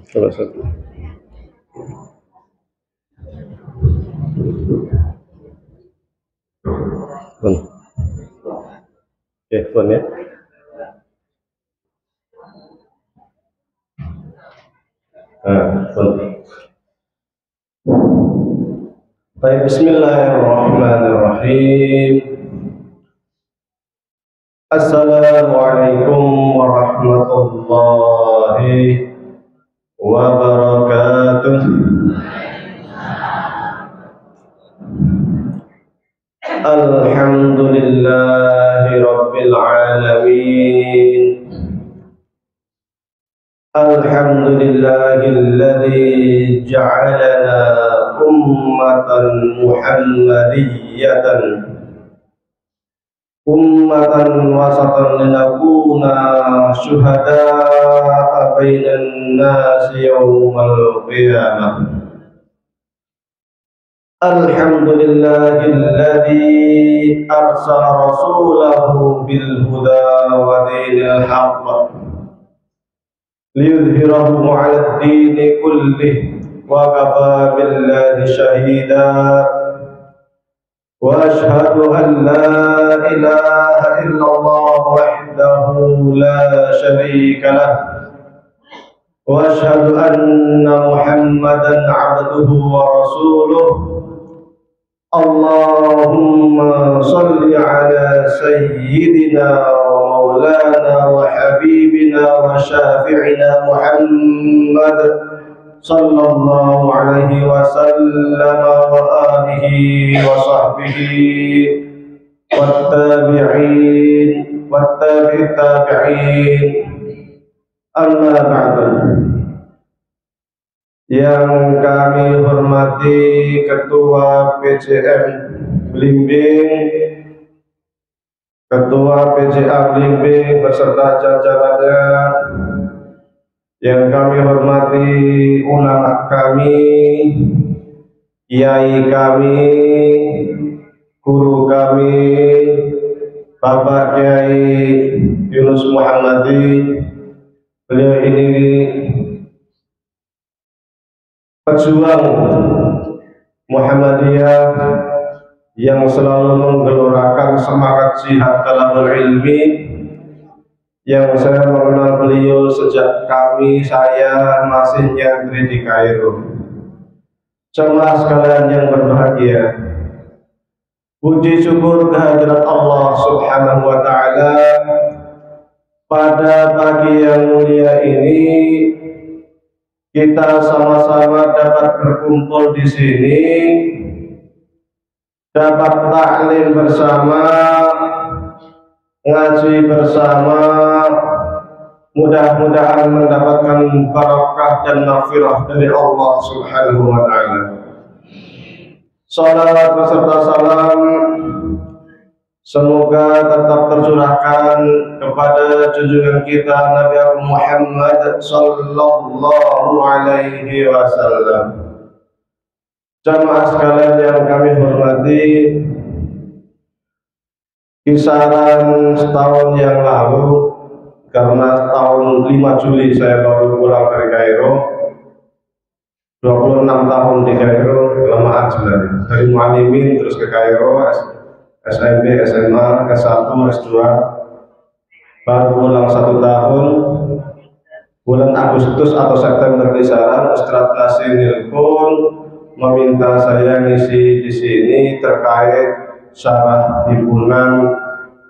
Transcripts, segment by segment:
Salah satu. Oke, phone ya. Baik, bismillahirrahmanirrahim. Assalamualaikum warahmatullahi wabarakatuh. Alhamdulillahi rabbil alamin. Alhamdulillahilladzi ja'alana ummatan muhammadiyatan ummatan wasatan linakuna syuhada'a bainan nasi yawmal qiyamah. Alhamdulillahilladzi arsala rasulahu bil huda wa dinil haqq liyudhhirahu 'alad dini kullih wa kafa billahi shahida. Wa ashhadu an la ilaha illallah wahdahu la sharika lah wa ashhadu anna Muhammadan 'abduhu wa rasuluh. Allahumma salli ala sayyidina wa maulana wa habibina wa syafi'ina Muhammad sallallahu alaihi wa sallam wa alihi wa sahbihi wattabi'in wattabi'it tabi'in. Amma ba'du. Yang kami hormati Ketua PCM Blimbing, Ketua PCA Blimbing beserta jajarannya, yang kami hormati ulama kami, kiai kami, guru kami, Bapak Kiai Yunus Muhammadi. Beliau ini pejuang Muhammadiyah yang selalu menggelorakan semangat jihad talabul ilmi, yang saya mengenal beliau sejak saya masih nyantri di Kairo. Jemaah sekalian yang berbahagia, puji syukur kehadirat Allah Subhanahu wa taala pada pagi yang mulia ini kita sama-sama dapat berkumpul di sini, dapat taklim bersama, ngaji bersama, mudah-mudahan mendapatkan barakah dan maghfirah dari Allah Subhanahu wa taala. Salawat beserta salam semoga tetap tercurahkan kepada junjungan kita Nabi Muhammad sallallahu alaihi wasallam. Jamaah sekalian yang kami hormati, kisaran setahun yang lalu, karena tahun 5 Juli saya baru pulang dari Kairo, 26 tahun di Kairo, kelamaan sebenarnya, dari Muallimin terus ke Kairo, SMP, SMA, S1, S2, baru pulang 1 tahun. Bulan Agustus atau September kisaran, Ustadz Nasir nelpon meminta saya ngisi di sini terkait syarah himpunan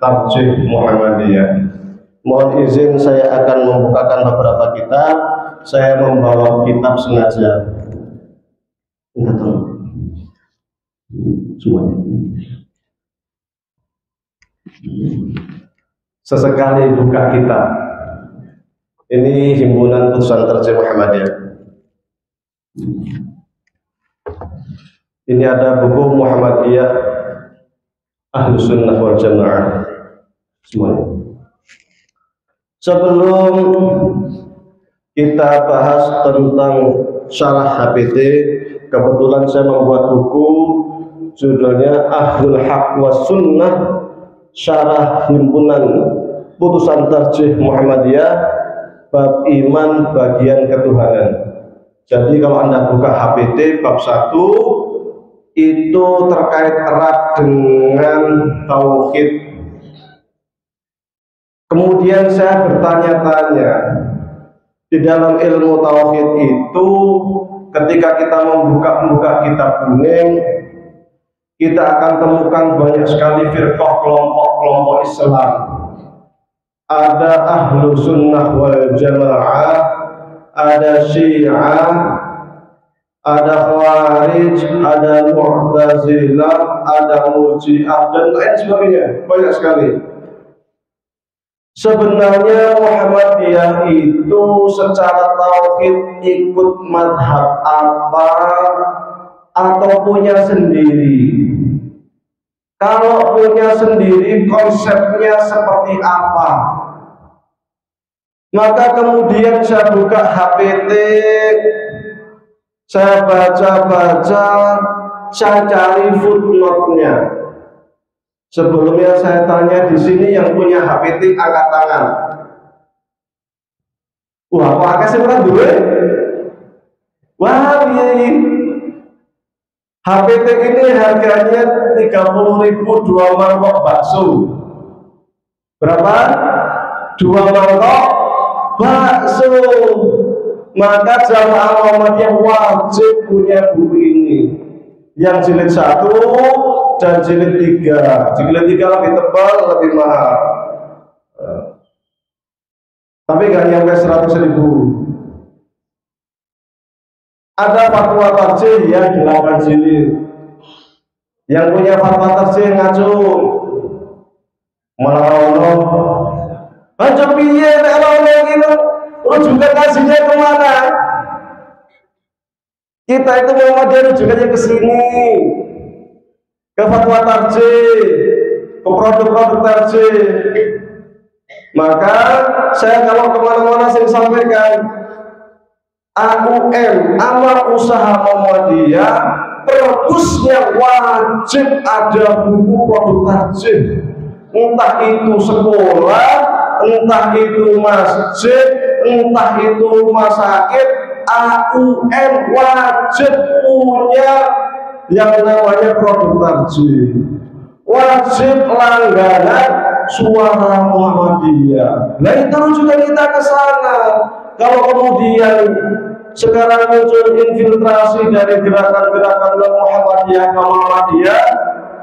Tarjih Muhammadiyah. Mohon izin saya akan membukakan beberapa kitab. Saya membawa kitab sengaja. Minta tolong semuanya. Sesekali buka kitab. Ini himpunan Putusan Tarjih Muhammadiyah. Ini ada buku Muhammadiyah Ahlus Sunnah wal Jamaah semuanya. Sebelum kita bahas tentang syarah HPT, kebetulan saya membuat buku judulnya Ahlul Haq was Sunnah, syarah himpunan Putusan Tarjih Muhammadiyah bab iman bagian ketuhanan. Jadi kalau Anda buka HPT bab 1 itu terkait erat dengan tauhid. Kemudian saya bertanya-tanya, di dalam ilmu tauhid itu ketika kita membuka kitab kuning, kita akan temukan banyak sekali firqah, kelompok-kelompok Islam. Ada ahlu sunnah wal jamaah, ada syiah, ada khawarij, ada mu'tazilah, ada murji'ah, dan lain sebagainya. Banyak sekali. Sebenarnya Muhammadiyah itu secara tauhid ikut madhab apa atau punya sendiri? Kalau punya sendiri konsepnya seperti apa? Maka kemudian saya buka HPT, saya baca-baca, saya cari footnote-nya. Sebelumnya saya tanya di sini yang punya HPT angkat tangan. Wah, apa akeh ora duwe? Wah, piye? HPT ini harganya 30.000 2 mangkok bakso. Berapa? 2 mangkok bakso. Maka jamaah Muhammadiyah wajib punya buku ini. Yang jilid 1 dan jilid 3. Jilid 3 lebih tebal, lebih mahal. Tapi nggak nyampe 100.000. Ada fatwa tarjih yang 8 jilid. Yang punya fatwa tarjih ngacung. Malah ono. Aja piye nek ono ngene, rujukan kasihnya kemana? Kita itu Muhammadiyah rujukannya ke sini. Ke fatwa tarjih, ke produk-produk tarjih. Maka saya kalau kemana-mana saya sampaikan AUM, amal usaha Muhammadiyah, perpusnya wajib ada buku produk tarjih. Entah itu sekolah, entah itu masjid, entah itu rumah sakit, AUM wajib punya yang namanya produk tarjih. Wajib langganan Suara Muhammadiyah. Nah itu rujukan kita ke sana. Kalau kemudian sekarang muncul infiltrasi dari gerakan-gerakan Muhammadiyah ke Muhammadiyah,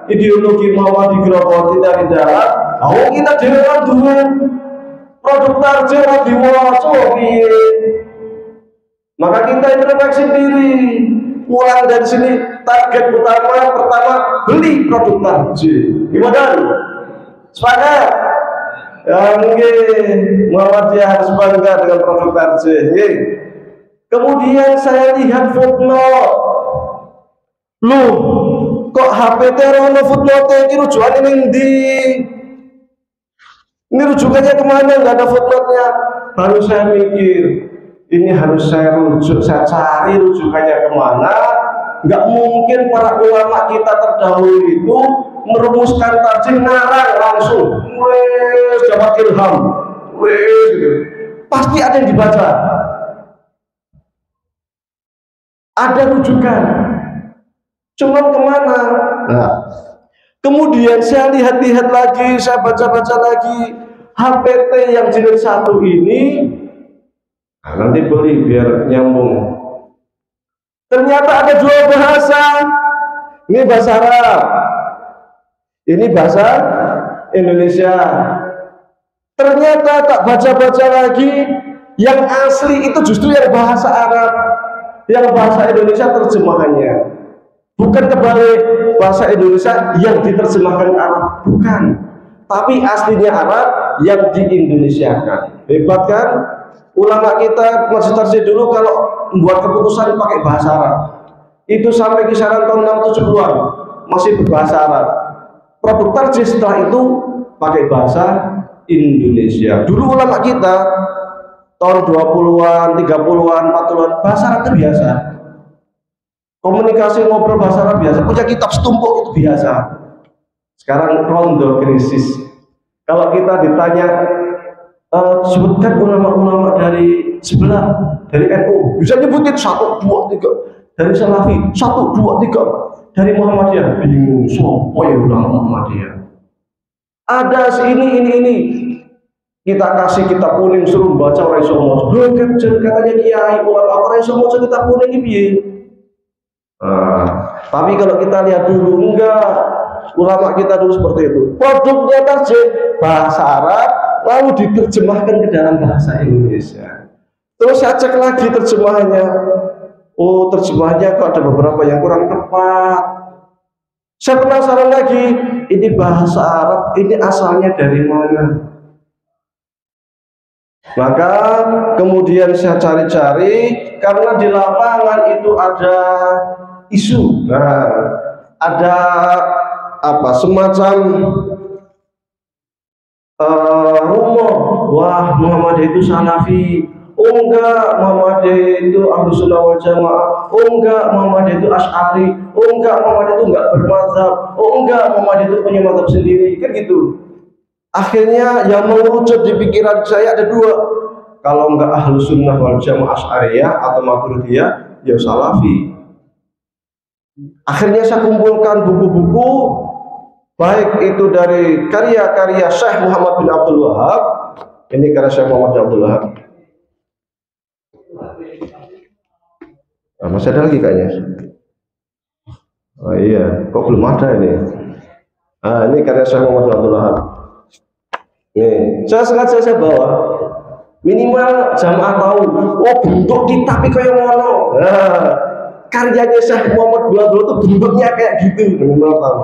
ideologi Muhammadiyah gerogoti dari dalam, oh kita dewan dulu produk tarjih diwaca piye. Maka kita introspeksi diri. Pulang dari sini target utama pertama beli produk tarjih. Gimana? Sepakat? Ya mungkin Muhammadiyah harus bangga dengan produk tarjih. Kemudian saya lihat footnote. Loh, kok HPT rono footnote ini rujukannya ning-ndi? Ini rujukannya kemana? Nggak ada footnote-nya. Baru saya mikir, ini harus saya rujuk, saya cari rujukannya kemana. Nggak mungkin para ulama kita terdahulu itu merumuskan tarjih ngarang langsung, wes dapat ilham, wes gitu. Pasti ada yang dibaca, ada rujukan. Cuman kemana? Nah, kemudian saya lihat-lihat lagi, saya baca-baca lagi HPT yang jilid 1 ini. Nah, nanti beli biar nyambung. Ternyata ada 2 bahasa. Ini bahasa Arab, ini bahasa Indonesia. Ternyata tak baca-baca lagi, yang asli itu justru yang bahasa Arab, yang bahasa Indonesia terjemahannya. Bukan kebalik, bahasa Indonesia yang diterjemahkan Arab, bukan. Tapi aslinya Arab yang di-Indonesiakan. Hebat kan? Ulama kita masih tarjih dulu kalau membuat keputusan pakai bahasa Arab. Itu sampai kisaran tahun 670-an masih berbahasa Arab. Produk tarjih setelah itu pakai bahasa Indonesia. Dulu ulama kita tahun 20-an, 30-an, 40-an bahasa Arab itu biasa. Komunikasi ngobrol bahasa Arab biasa. Punya kitab setumpuk itu biasa. Sekarang rondo krisis. Kalau kita ditanya sebutkan ulama-ulama dari sebelah, dari NU, bisa nyebutin 1, 2, 3, dari Salafi 1, 2, 3, dari Muhammadiyah bingung, sopo ya ulama Muhammadiyah. Ada ini. Kita kasih kitab kuning suruh baca orang iso maca. Katanya kiai ulama orang iso maca kitab kuning iki piye? Tapi kalau kita lihat dulu enggak, ulama kita dulu seperti itu. Produknya terjemah bahasa Arab lalu diterjemahkan ke dalam bahasa Indonesia. Terus saya cek lagi terjemahannya. Oh, terjemahannya kok ada beberapa yang kurang tepat. Saya penasaran lagi, ini bahasa Arab, ini asalnya dari mana? Maka kemudian saya cari-cari, karena di lapangan itu ada isu. Nah, ada apa semacam rumor, wah Muhammadiyah itu Salafi, oh enggak Muhammadiyah itu Ahlus Sunnah wal Jamaah, oh enggak Muhammadiyah itu Asy'ari, oh enggak Muhammadiyah itu enggak bermadzhab, oh enggak Muhammadiyah itu punya mazhab sendiri, kan gitu. Akhirnya yang mengerucut di pikiran saya ada 2, kalau enggak Ahlus Sunnah wal Jamaah Asy'ariyah atau Maturidiyah, ya Salafi. Akhirnya saya kumpulkan buku-buku, baik itu dari karya-karya Syekh Muhammad bin Abdul Wahab. Ini karya Syekh Muhammad bin Abdul Wahab. Masih ada lagi kayaknya. Oh iya, kok belum ada ini? Ini karya Syekh Muhammad bin Abdul Wahab. Nih, saya bawa. Minimal jamaah tahu, oh bentuk kitab iki kaya ngono. Karyanya Syekh Muhammad bin Abdul Wahab itu bentuknya kayak gitu. Minimal tahu.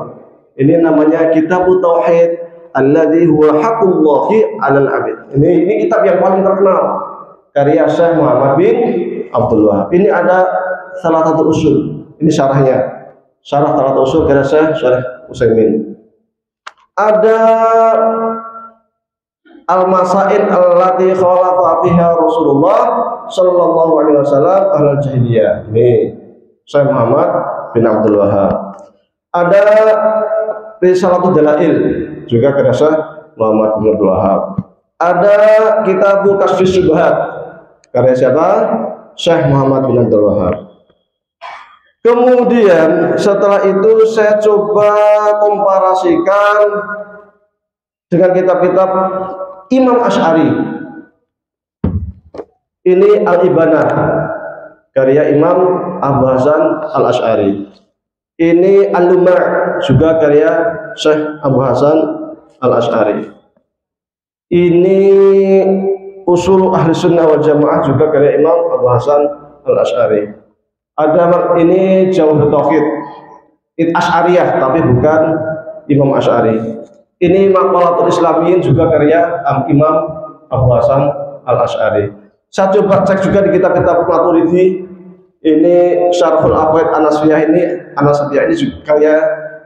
Ini namanya Kitab Tauhid alladzi huwa haqqullahi 'alal 'abid. Ini kitab yang paling terkenal karya Syekh Muhammad bin Abdul Wahab. Ini ada salah satu usul. Ini syarahnya. Syarah salah satu usul karya Syekh Utsaimin. Ada al-masail allati khalafa fiha Rasulullah sallallahu alaihi wasallam ahlul jahiliyah. Ini Syekh Muhammad bin Abdul Wahab. Ada Risalatul Dalail juga karya Syekh Muhammad bin Abdul Wahab. Ada Kitab Kasyfus Syubhat karya siapa? Syekh Muhammad bin Abdul Wahab. Kemudian setelah itu saya coba komparasikan dengan kitab-kitab Imam Asy'ari. Ini Al-Ibanah karya Imam Abu Hasan Al-Asy'ari. Ini Al-Lumar juga karya Syekh Abu Hasan Al-Asy'ari. Ini Usul Ahli Sunnah wal Jamaah juga karya Imam Abu Hasan Al-Asy'ari. Ada ini Jawahir Tauhid Asy'ariyah tapi bukan Imam Asy'ari. Ini Maqalatul Islamiyin juga karya Imam Abu Hasan Al-Asy'ari. Saya coba cek juga di kitab-kitab Maturidi. Ini Syarhul Aqaid An-Nasfiyah ini juga karya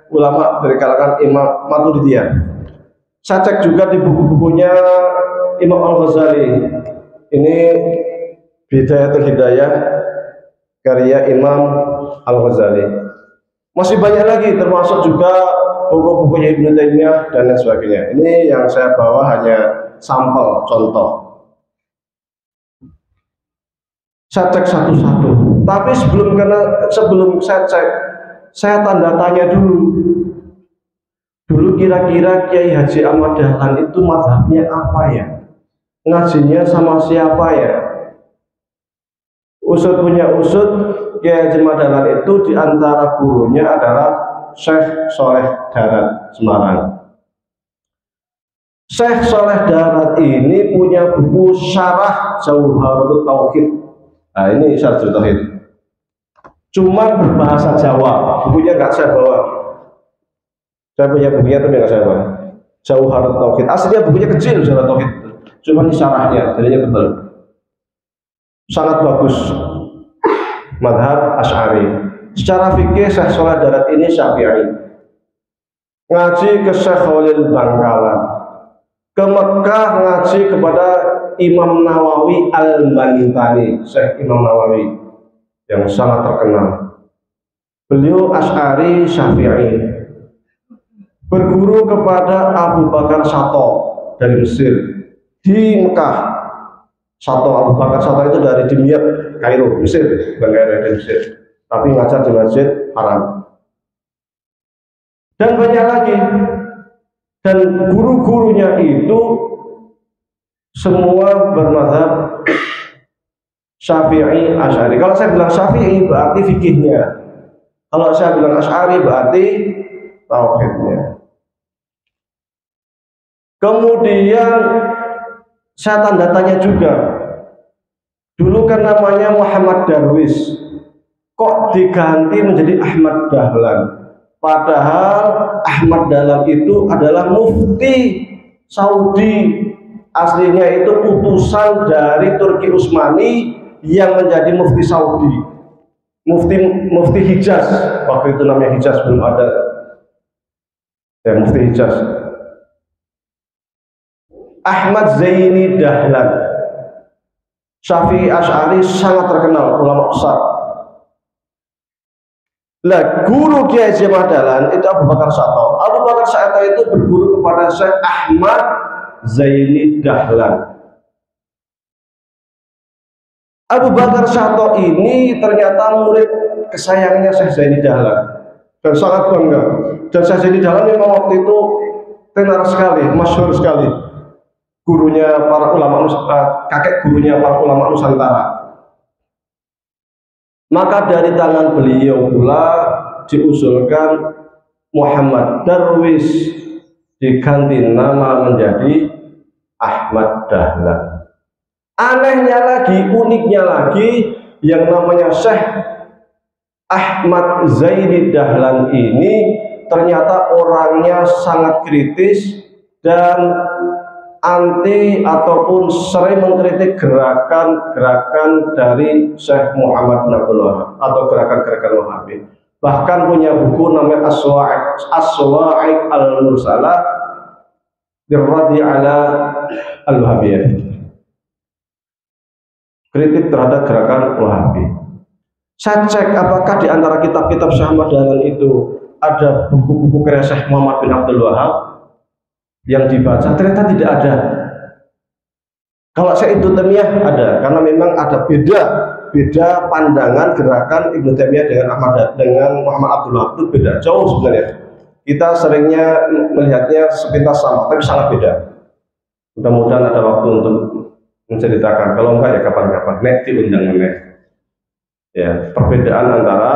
ulama dari kalangan Imam Maturidiyah. Saya cek juga di buku-bukunya Imam Al-Ghazali. Ini Bidayatul Hidayah karya Imam Al-Ghazali. Masih banyak lagi termasuk juga buku-bukunya Ibnu Taimiyah dan lain sebagainya. Ini yang saya bawa hanya sampel contoh. Saya cek satu-satu. Tapi sebelum saya cek, saya tanda tanya dulu. Dulu kira-kira Kiai Haji Ahmad Dahlan itu mazhabnya apa ya? Ngajinya sama siapa ya? Usut punya usut, Kiai Haji Ahmad Dahlan itu diantara gurunya adalah Syekh Soleh Darat Semarang. Syekh Soleh Darat ini punya buku Syarah Jawharatul Tauhid. Nah ini Syarah Jawharatul Tauhid. Cuma berbahasa Jawa, bukunya nggak saya bawa. Saya punya bukunya tapi nggak saya bawa. Jawharatul Tauhid. Aslinya bukunya kecil Jawharatul Tauhid. Cuma ini syarahnya, jadinya tebal. Sangat bagus. Madhab Asy'ari. Secara fikih Syekh Soleh Darat ini Syafi'i. Ngaji ke Syekh Khalil Bangkalan. Ke Mekah ngaji kepada Imam Nawawi Al-Bantani, Syekh Imam Nawawi yang sangat terkenal. Beliau Asy'ari Syafi'i. Berguru kepada Abu Bakar Syato dari Mesir. di Mekah. Sato Abu Bakar Sato itu dari Dimyat, Kairo, Mesir, bukan dari Mesir, tapi ngajar di Masjid Haram. Dan banyak lagi. Dan guru-gurunya itu semua bermadzhab Syafi'i Asy'ari. Kalau saya bilang Syafi'i berarti fikihnya. Kalau saya bilang Asy'ari berarti tauhidnya. Kemudian saya tanda tanya juga. Dulu kan namanya Muhammad Darwis, kok diganti menjadi Ahmad Dahlan? Padahal Ahmad Dahlan itu adalah mufti Saudi. Aslinya itu utusan dari Turki Utsmani yang menjadi mufti Saudi. Mufti Hijaz. Waktu itu namanya Hijaz, belum ada. Ya, mufti Hijaz. Ahmad Zaini Dahlan, Syafi'i Asy'ari, sangat terkenal, ulama besar. Lah, guru Kiai Haji Ahmad Dahlan itu Abu Bakar Sato. Abu Bakar Sato itu berguru kepada Syekh Ahmad Zaini Dahlan. Abu Bakar Sato ini ternyata murid kesayangannya Syekh Zaini Dahlan dan sangat bangga. Dan Syekh Zaini Dahlan memang waktu itu tenar sekali, masyhur sekali. Gurunya para ulama, kakek gurunya para ulama Nusantara. Maka dari tangan beliau pula diusulkan Muhammad Darwis diganti nama menjadi Ahmad Dahlan. Anehnya lagi, uniknya lagi, yang namanya Syekh Ahmad Zaini Dahlan ini ternyata orangnya sangat kritis dan anti ataupun sering mengkritik gerakan-gerakan dari Syekh Muhammad bin Abdul Wahab atau gerakan-gerakan Wahabi. Bahkan punya buku namanya As-Sawa'iq Al-Mursalah Dirradi ala Al-Wahabiyah, kritik terhadap gerakan Wahabi. Saya cek apakah di antara kitab-kitab Syekh Ahmad Dahlan itu ada buku-buku karya Syekh Muhammad bin Abdul Wahab yang dibaca, ternyata tidak ada. Kalau saya Ibnu Taimiyah ada, karena memang ada beda pandangan gerakan Ibnu Taimiyah dengan Muhammad Abdul Wahab itu beda jauh sebenarnya. Kita seringnya melihatnya sepintas sama, tapi sangat beda. Mudah-mudahan ada waktu untuk menceritakan. Kalau enggak ya kapan-kapan. Nek diundang meneh. Ya, perbedaan antara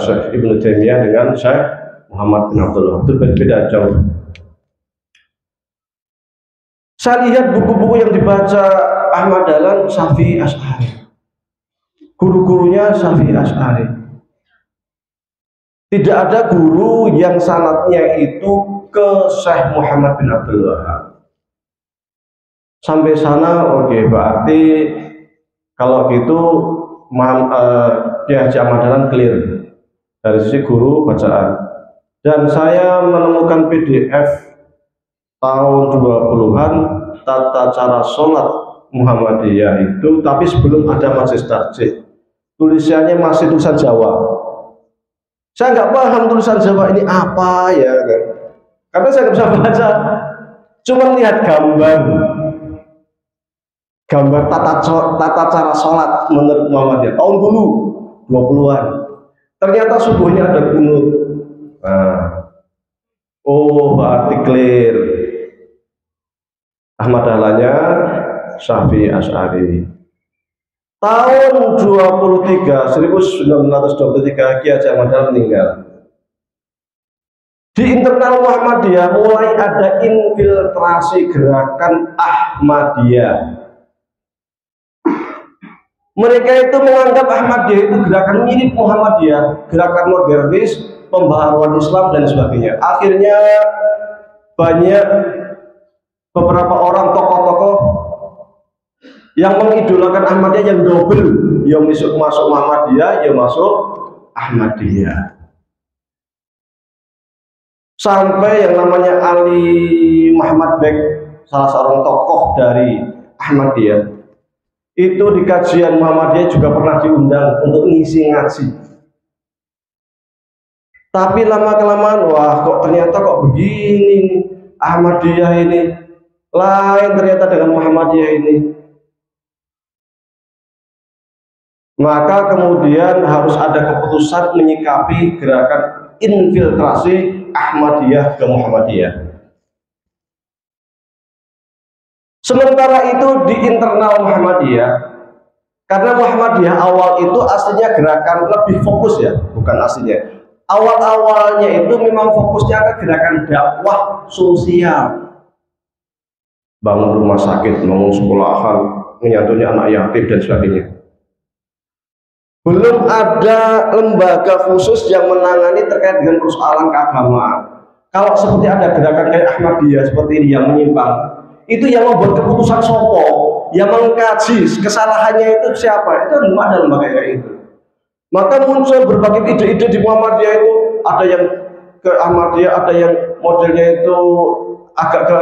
Syekh Ibnu Taimiyah dengan Syekh Muhammad bin Abdul Wahab itu berbeda jauh. Saya lihat buku-buku yang dibaca Ahmad Dahlan, Syafi'i Asy'ari. Guru-gurunya Syafi'i Asy'ari. Tidak ada guru yang sanadnya itu ke Syekh Muhammad bin Abdul Wahab. Sampai sana, oke, berarti kalau gitu Kiai Haji Ahmad Dahlan clear dari sisi guru bacaan. Dan saya menemukan PDF tahun 20-an tata cara sholat Muhammadiyah itu, tapi sebelum ada Majelis Tarjih, tulisannya masih tulisan Jawa. Saya nggak paham tulisan Jawa ini apa ya kan? Karena saya nggak bisa baca, cuma lihat gambar tata cara sholat menurut Muhammadiyah tahun dulu 20-an. Ternyata subuhnya ada kunut. Berarti clear. Ahmad Dahlannya Syafi'i Asy'ari. Tahun 1923 Kiai Haji Ahmad Dahlan meninggal. Di internal Muhammadiyah mulai ada infiltrasi gerakan Ahmadiyah. Mereka itu menganggap Ahmadiyah itu gerakan mirip Muhammadiyah, gerakan modernis, pembaharuan Islam dan sebagainya. Akhirnya banyak beberapa orang tokoh-tokoh yang mengidolakan Ahmadiyah yang double, yang masuk Muhammadiyah, yang masuk Ahmadiyah. Sampai yang namanya Ali Muhammad Bek, salah seorang tokoh dari Ahmadiyah, itu di kajian Muhammadiyah juga pernah diundang untuk ngisi ngaji. Tapi lama kelamaan, wah kok ternyata kok begini nih Ahmadiyah ini. lain ternyata dengan Muhammadiyah ini. Maka kemudian harus ada keputusan menyikapi gerakan infiltrasi Ahmadiyah ke Muhammadiyah. Sementara itu di internal Muhammadiyah, karena Muhammadiyah awal itu aslinya gerakan lebih fokus ya, bukan aslinya. Awal-awalnya itu memang fokusnya ke gerakan dakwah sosial. Bangun rumah sakit, bangun sekolahan, menyantuni anak yatim dan sebagainya. Belum ada lembaga khusus yang menangani terkait dengan persoalan keagamaan. Kalau seperti ada gerakan kayak Ahmadiyah seperti ini yang menyimpang, itu yang membuat keputusan sopo, yang mengkaji kesalahannya itu siapa, itu belum ada lembaga kayak itu. Maka muncul berbagai ide-ide di Muhammadiyah itu, ada yang ke Ahmadiyah, ada yang modelnya itu agak ke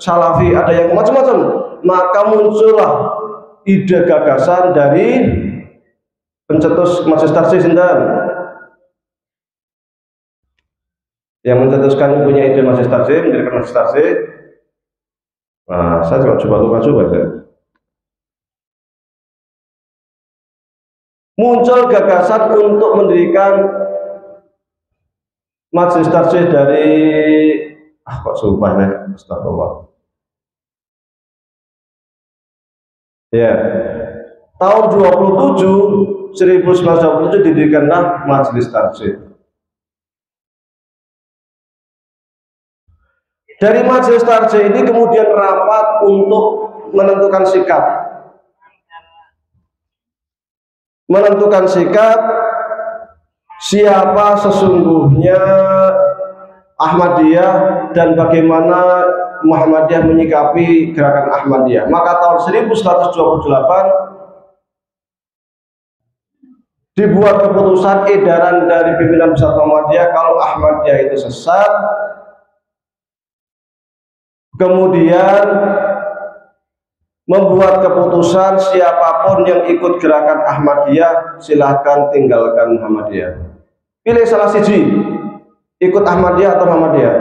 Salafi, ada yang macam-macam. Maka muncullah ide gagasan dari pencetus Majelis Tarjih Sinten. Yang mencetuskan punya ide Majelis Tarjih, mendirikan Majelis Tarjih. Nah, saya juga coba saya. Muncul gagasan untuk mendirikan Majelis Tarjih dari kok sumpah ya, astagfirullah. Ya. Tahun 1927 didirikanlah Majelis Tarjih. Dari Majelis Tarjih ini kemudian rapat untuk menentukan sikap. Menentukan sikap siapa sesungguhnya Ahmadiyah dan bagaimana Muhammadiyah menyikapi gerakan Ahmadiyah. Maka tahun 1128 dibuat keputusan edaran dari pimpinan besar Muhammadiyah kalau Ahmadiyah itu sesat. Kemudian membuat keputusan siapapun yang ikut gerakan Ahmadiyah silahkan tinggalkan Muhammadiyah. Pilih salah siji, ikut Ahmadiyah atau Muhammadiyah.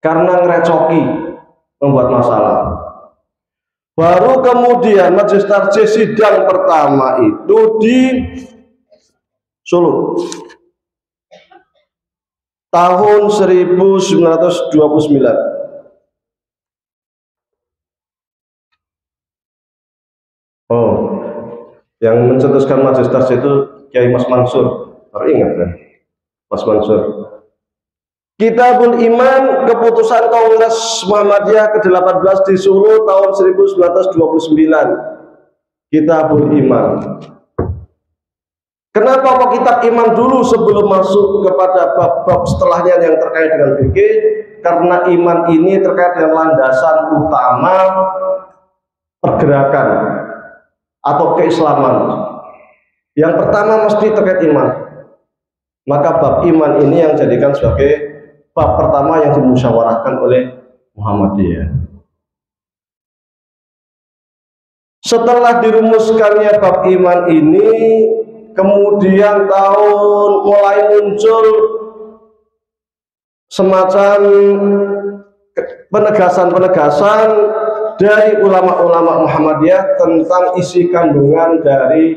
Karena ngerecoki, membuat masalah. Baru kemudian Majelis Tarjih sidang pertama itu di Solo tahun 1929. Oh, yang mencetuskan Majelis Tarjih itu Kiai Mas Mansur. Teringat kan? Mas Mansur. Kitabul Iman, keputusan Kongres Muhammadiyah ke-18 di Solo tahun 1929. Kitabul Iman. Kenapa kok kitab iman dulu sebelum masuk kepada bab-bab setelahnya yang terkait dengan fikih? Karena iman ini terkait dengan landasan utama pergerakan atau keislaman. Yang pertama mesti terkait iman. Maka bab iman ini yang dijadikan sebagai bab pertama yang dimusyawarahkan oleh Muhammadiyah. Setelah dirumuskannya bab iman ini, kemudian mulai muncul semacam penegasan-penegasan dari ulama-ulama Muhammadiyah tentang isi kandungan dari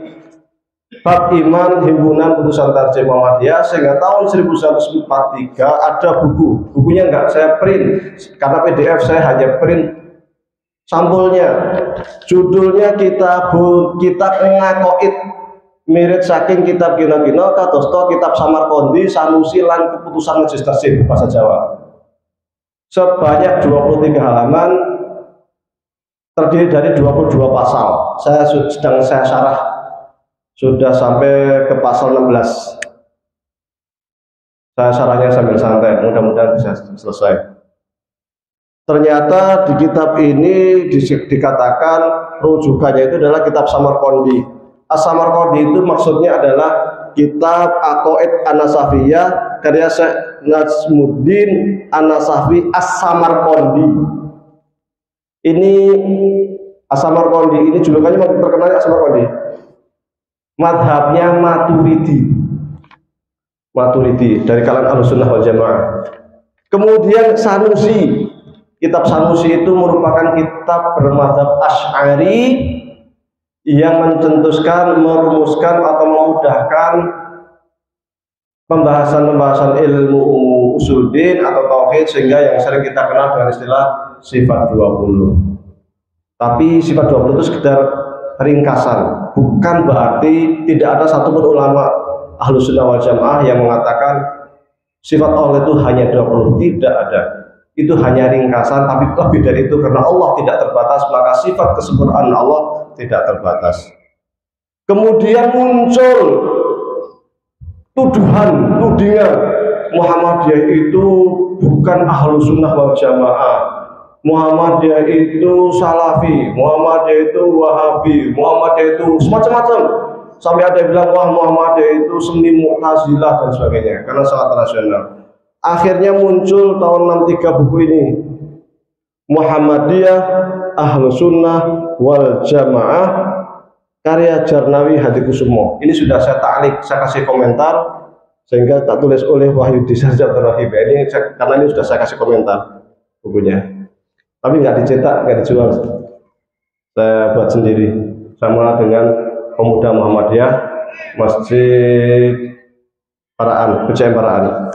bab iman himpunan putusan tarjih Muhammadiyah, sehingga tahun 1943 ada bukunya enggak saya print karena PDF, saya hanya print sampulnya. Judulnya kitab Ngakoid, mirip saking kitab Gino-Gino kadosta kitab Samarkondi Sanusi lan keputusan Majelis Tarjih bahasa Jawa. Sebanyak 23 halaman, terdiri dari 22 pasal. Sedang saya syarah, sudah sampai ke pasal 16. Saya syarahnya sambil santai, mudah-mudahan bisa selesai. Ternyata di kitab ini dikatakan rujukannya itu adalah kitab Samarkondi. As-Samarkondi itu maksudnya adalah kitab Aqaid An-Nasafiyah karya Syekh Najmuddin An-Nasafi As-Samarkondi. Ini As-Samarkondi ini julukannya terkenalnya As-Samarkondi. Madhabnya Maturidi. Maturidi dari kalangan Ahlussunnah wal Jamaah. Kemudian Sanusi, kitab Sanusi itu merupakan kitab bermadzhab Asy'ari yang mencetuskan, merumuskan atau memudahkan pembahasan-pembahasan ilmu usuluddin atau tauhid, sehingga yang sering kita kenal dengan istilah sifat 20. Tapi sifat 20 itu sekedar ringkasan, bukan berarti tidak ada satupun ulama Ahlussunnah wal Jamaah yang mengatakan sifat Allah itu hanya 20. Tidak ada. Itu hanya ringkasan, tapi lebih dari itu, karena Allah tidak terbatas, maka sifat kesempurnaan Allah tidak terbatas. Kemudian muncul tudingan Muhammadiyah itu bukan Ahlussunnah wal Jamaah, Muhammadiyah itu Salafi, Muhammadiyah itu Wahabi, Muhammadiyah itu semacam-macam. Sampai ada yang bilang, wah Muhammadiyah itu seni Mu'tazilah dan sebagainya, karena sangat rasional. Akhirnya muncul tahun 63 buku ini, Muhammadiyah Ahlussunnah wal Jamaah, karya Jarnawi Hadikusumo. Ini sudah saya taklik, saya kasih komentar, sehingga tak tulis oleh Wahyudi Sarjabdurrahim. Ini karena ini sudah saya kasih komentar bukunya, tapi nggak dicetak, nggak dijual, saya buat sendiri sama dengan Pemuda Muhammadiyah Masjid Paraan, PCM Paraan.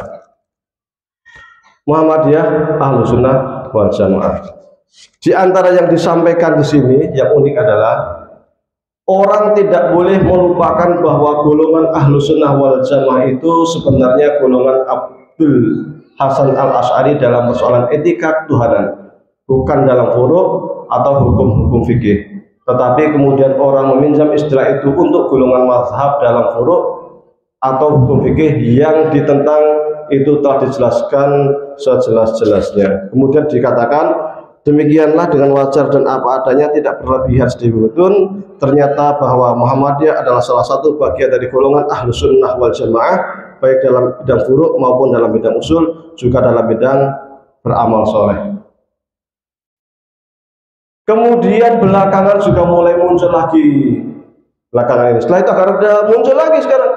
Muhammadiyah Ahlussunnah wal Jamaah. Di antara yang disampaikan di sini yang unik adalah orang tidak boleh melupakan bahwa golongan Ahlussunnah wal Jamaah itu sebenarnya golongan Abdul Hasan Al-Asy'ari dalam persoalan etika ketuhanan, bukan dalam furu' atau hukum-hukum fikih. Tetapi kemudian orang meminjam istilah itu untuk golongan mazhab dalam furu' atau hukum fikih yang ditentang itu telah dijelaskan sejelas-jelasnya. Kemudian dikatakan, demikianlah dengan wajar dan apa adanya, tidak berlebihan sedikitpun. Ternyata bahwa Muhammadiyah adalah salah satu bagian dari golongan Ahlussunnah wal Jamaah, baik dalam bidang furu' maupun dalam bidang usul, juga dalam bidang beramal soleh. Kemudian belakangan juga mulai muncul lagi belakangan ini. Setelah itu ada muncul lagi sekarang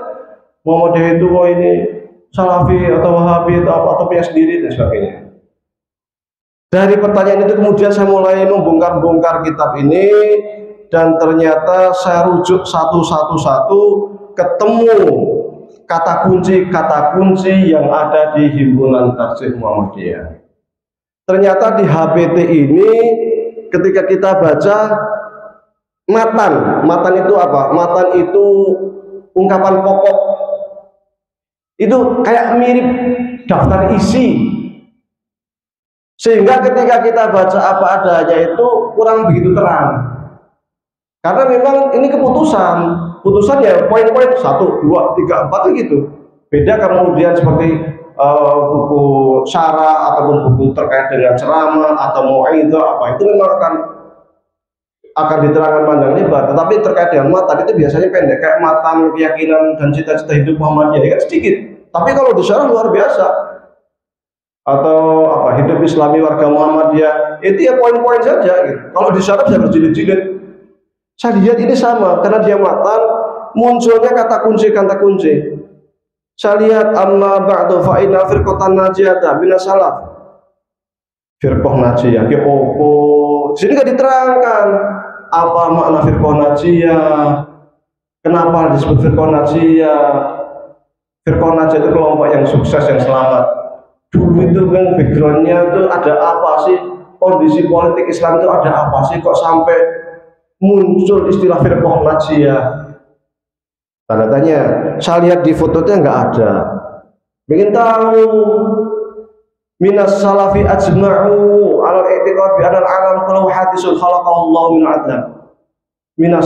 Muhammadiyah itu, oh ini Salafi atau Wahabi atau punya sendiri dan sebagainya. Dari pertanyaan itu kemudian saya mulai membongkar-bongkar kitab ini, dan ternyata saya rujuk satu-satu, ketemu kata kunci yang ada di Himpunan Tarjih Muhammadiyah. Ternyata di HPT ini ketika kita baca matan itu apa? Matan itu ungkapan pokok. Itu kayak mirip daftar isi. Sehingga ketika kita baca apa adanya itu kurang begitu terang. Karena memang ini keputusan ya poin-poin 1, 2, 3, 4 gitu. Beda kemudian seperti buku syarah ataupun buku terkait dengan ceramah atau mau'izah apa, itu memang akan diterangkan panjang lebar. Tetapi terkait dengan matan itu biasanya pendek, kayak matan keyakinan dan cita-cita hidup Muhammadiyah kan sedikit. Tapi kalau disyarah luar biasa. Atau apa, hidup Islami warga Muhammadiyah, itu ya poin-poin saja gitu. Kalau disyarah bisa berjilid-jilid. Saya lihat ini sama, karena dia matan munculnya kata kunci. Saya lihat amma ba'du fa inna firqatan najiyata minas salaf. Firqah najiyah ki opo? Sini enggak diterangkan apa makna firqah najiyah. Kenapa disebut firqah najiyah? Firqah najiyah itu kelompok yang sukses, yang selamat. Dulu itu kan backgroundnya itu ada apa sih? Kondisi politik Islam itu ada apa sih kok sampai muncul istilah firqah najiyah? Tanda tanya. Saya lihat di fotonya nggak ada. Ingin tahu minas salafi ajma'u ala i'tiqad bi anal alam kalau hadisul khalaqallahu min adlam. Minas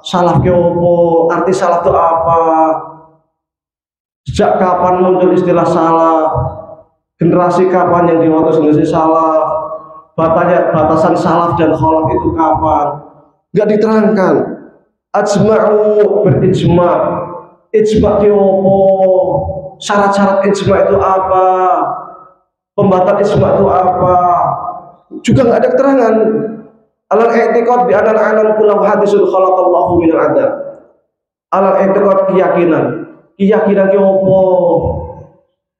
salaf ke opo? Arti salaf itu apa? Sejak kapan muncul istilah salaf? Generasi kapan yang diwakil generasi salaf? Batasan salaf dan khalaf itu kapan? Nggak diterangkan. Ajma'u berijma'. Ijma' itu apa? Syarat-syarat ijma' itu apa? Pembatal ijma' itu apa? Juga nggak ada keterangan. Alal i'tiqad bi anal alam kullu hadisun khalaqallahu min adam. Alal i'tiqad keyakinan keyakinan ki opo?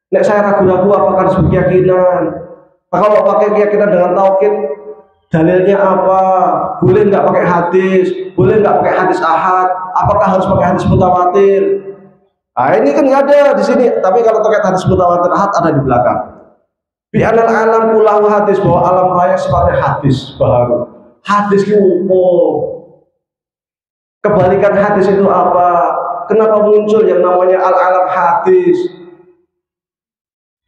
Nek saya ragu-ragu apakah disebut keyakinan? Nah, kalau pakai keyakinan dengan tauhid, dalilnya apa? Boleh nggak pakai hadis? Boleh nggak pakai hadis ahad? Apakah harus pakai hadis mutawatir? Nah, ini kan nggak ada di sini. Tapi kalau terkait hadis mutawatir ahad ada di belakang. Bi anal alam kulahu hadis, bahwa alam raya sifatnya hadis baru. Hadis itu kebalikan hadis itu apa? Kenapa muncul yang namanya al-alam hadis?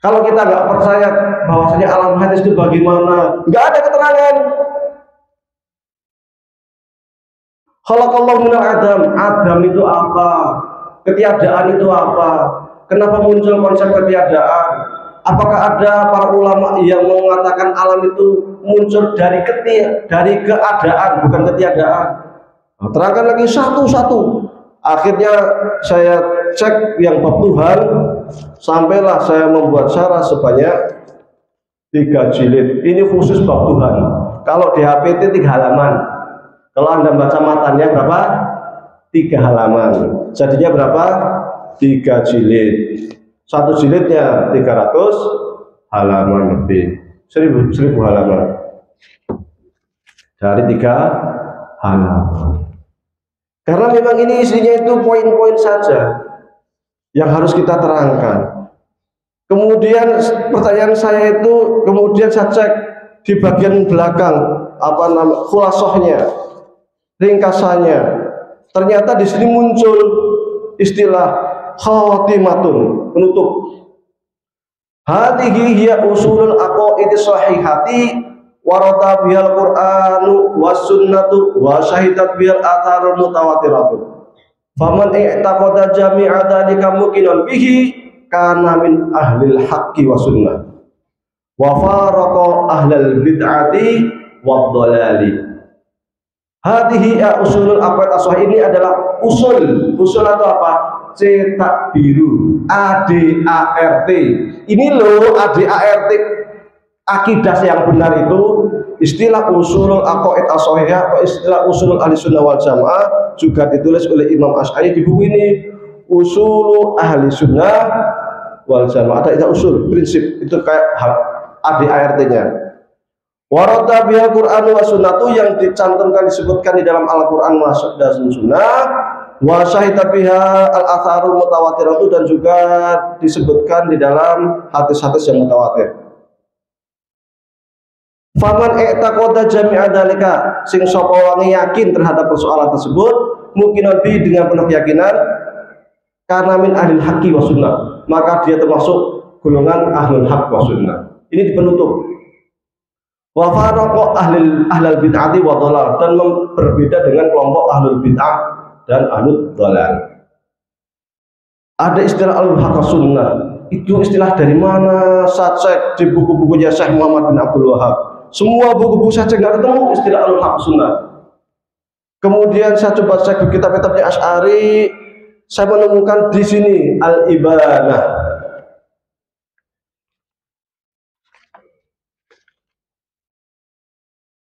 Kalau kita nggak percaya bahwasanya alam hadis itu bagaimana, nggak ada keterangan. Khalaqallahu minal adam, adam itu apa? Ketiadaan itu apa? Kenapa muncul konsep ketiadaan? Apakah ada para ulama yang mengatakan alam itu muncul dari keadaan, bukan ketiadaan? Nah, terangkan lagi satu-satu. Akhirnya saya cek yang bab Tuhan, sampailah saya membuat syarah sebanyak 3 jilid. Ini khusus bab Tuhan. Kalau di HPT 3 halaman. Kalau Anda baca matanya berapa? 3 halaman. Jadinya berapa? 3 jilid. 1 jilidnya 300 halaman lebih. 1000 halaman. Dari 3 halaman. Karena memang ini isinya itu poin-poin saja yang harus kita terangkan. Kemudian pertanyaan saya itu, kemudian saya cek di bagian belakang apa nama khulasohnya, ringkasannya. Ternyata di sini muncul istilah khatimatun, penutup. Hadhihi hiya usulul aqaidi sahihati warata bihal Qur'anu was sunnatu wa syahidat bihal atharul mutawatiratu. Faman i'taqada jami'a dzalika muqinan bihi kana min ahlil haqqi wa sunnah wa faraqa ahlal bid'ati wad dhalali. Hadhihi usulul aqaid as-sahih, ini adalah usul atau apa? Cetak biru, ADART. Ini loh ADART, akidah yang benar itu istilah usulul aqaid as-sahihah atau istilah usulul ahli sunnah wal jamaah, juga ditulis oleh Imam Asy'ari di buku ini, usulu ahli sunnah wal jamaah. Ada usul, prinsip, itu kayak ADART-nya. Warata bihal Qur'an wa sunnatu, yang dicantumkan disebutkan di dalam Al-Qur'an dan Sunnah, wa syahida biha al-atharul mutawatiratu, dan juga disebutkan di dalam hadis-hadis yang mutawatir. Faman i'taqada jami'a dzalika, sing sapa wong yakin terhadap persoalan tersebut, mungkin nabi dengan penuh keyakinan, karena min ahlil haqqi wa sunnah, maka dia termasuk golongan ahlul haqq wa sunnah. Ini di penutup. Wa faraqa ahlul bid'ati wa dhalal, dan berbeda dengan kelompok ahlul bid'ah dan ahlul dhalal. Ada istilah ahlul haqq wa sunnah. Itu istilah dari mana? Saya cek di buku-bukunya Syekh Muhammad bin Abdul Wahab. Semua buku-buku saya cek nggak ketemu istilah ahlul haqq wa sunnah. Kemudian saya coba cek di kitab-kitabnya Asy'ari, saya menemukan di sini al-ibanah.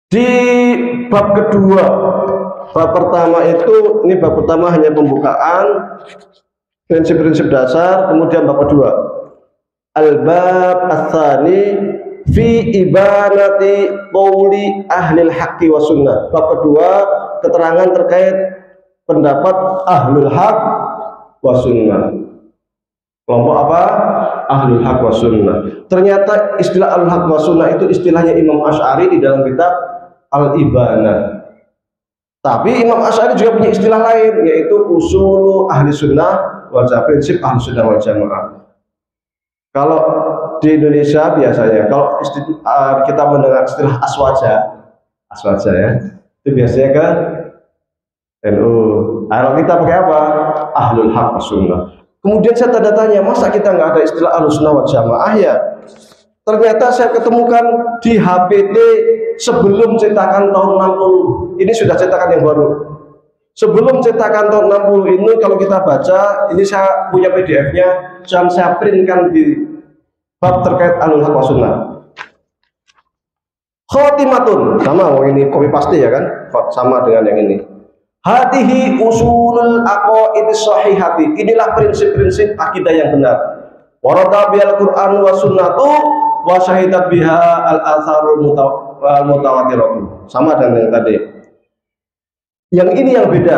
Di bab kedua, bab pertama itu, ini bab pertama hanya pembukaan prinsip-prinsip dasar, kemudian bab kedua al-bab ats-tsani fi ibanati qauli ahlil haqqi wa sunnah. Bab kedua, keterangan terkait pendapat ahlul haq wa sunnah. Kelompok apa? Ahlul haq wa sunnah. Ternyata istilah ahlul haq wa sunnah itu istilahnya Imam Asy'ari di dalam kitab Al-Ibanah. Tapi Imam Asy'ari juga punya istilah lain, yaitu usul ahli sunnah wal jamaah, prinsip ahli sunnah wal jamaah. Kalau di Indonesia biasanya, kalau kita mendengar istilah aswaja ya, itu biasanya kan NU. Kalau kita pakai apa? Ahlul haq wa sunnah. Kemudian saya tanda tanya, masa kita nggak ada istilah ahlus sunnah wal jamaah ya? Ternyata saya ketemukan di HPT sebelum cetakan tahun 60. Ini sudah cetakan yang baru. Sebelum cetakan tahun 60 ini, kalau kita baca, ini saya punya PDF-nya, dan saya printkan di bab terkait ahlul haq wa sunnah. Khotimatun, sama, ini copy paste ya kan? Sama dengan yang ini. Hadihi usulul aqaid shahihati. Inilah prinsip-prinsip akidah yang benar. Warada bil Qur'an wa sunnatu wa syahidat biha al-atharul mutawatiratu. Sama dengan yang tadi. Yang ini yang beda.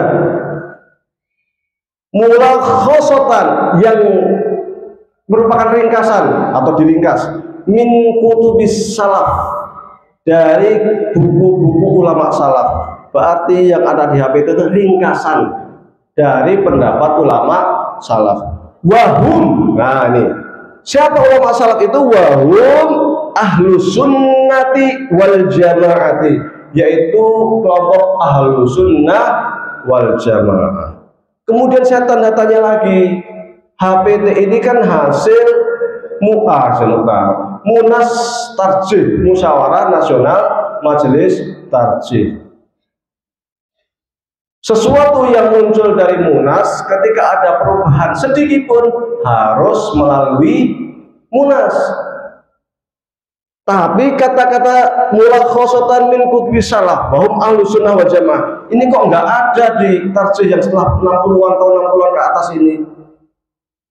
Mulakhasatan yang merupakan ringkasan atau diringkas min kutubis salaf, dari buku-buku ulama salaf. Berarti yang ada di HP itu ringkasan dari pendapat ulama salaf. Wahum, nah ini siapa ulama salaf itu? Wahum ahlus sunnati wal jamaati, yaitu kelompok ahlus sunnah wal jamaah. Kemudian saya tanda tanya lagi, HPT ini kan hasil Munas Tarjih, Musyawarah Nasional Majelis Tarjih. Sesuatu yang muncul dari Munas, ketika ada perubahan sedikit pun harus melalui Munas. Tapi kata-kata mulakhasatan min kutubi salaf bahum ahlus sunnah wal jamaah ini kok nggak ada di tarjih yang setelah 60-an tahun 60-an ke atas ini.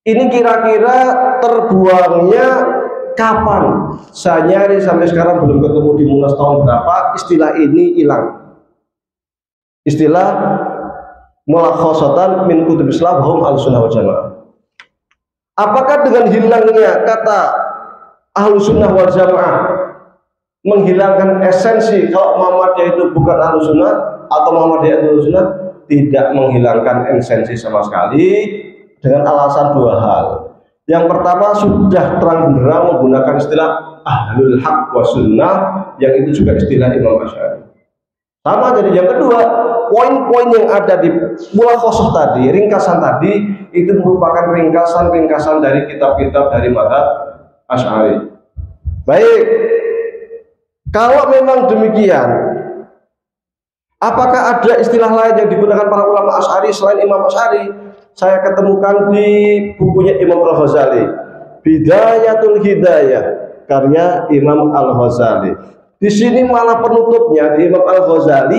Ini kira-kira terbuangnya kapan? Saya nyari sampai sekarang belum ketemu di Munas tahun berapa istilah ini hilang. Istilah mulakhasatan min kutubi salaf bahum ahlus sunnah wal jamaah. Apakah dengan hilangnya kata ahlus sunnah wal jamaah menghilangkan esensi kalau Muhammadiyah itu bukan ahlus sunnah atau Muhammadiyah itu ahlus sunnah? Tidak menghilangkan esensi sama sekali, dengan alasan dua hal. Yang pertama, sudah terang benderang menggunakan istilah ahlul haq wa sunnah, yang itu juga istilah Imam Asy'ari. Sama. Jadi yang kedua, poin-poin yang ada di mulakhasah tadi, ringkasan tadi, itu merupakan ringkasan-ringkasan dari kitab-kitab dari mazhab Asy'ari. Baik, kalau memang demikian, apakah ada istilah lain yang digunakan para ulama Asy'ari selain Imam Asy'ari? Saya ketemukan di bukunya Imam Al-Ghazali, Bidayatul Hidayah, karya Imam Al-Ghazali. Di sini malah penutupnya di Imam Al-Ghazali,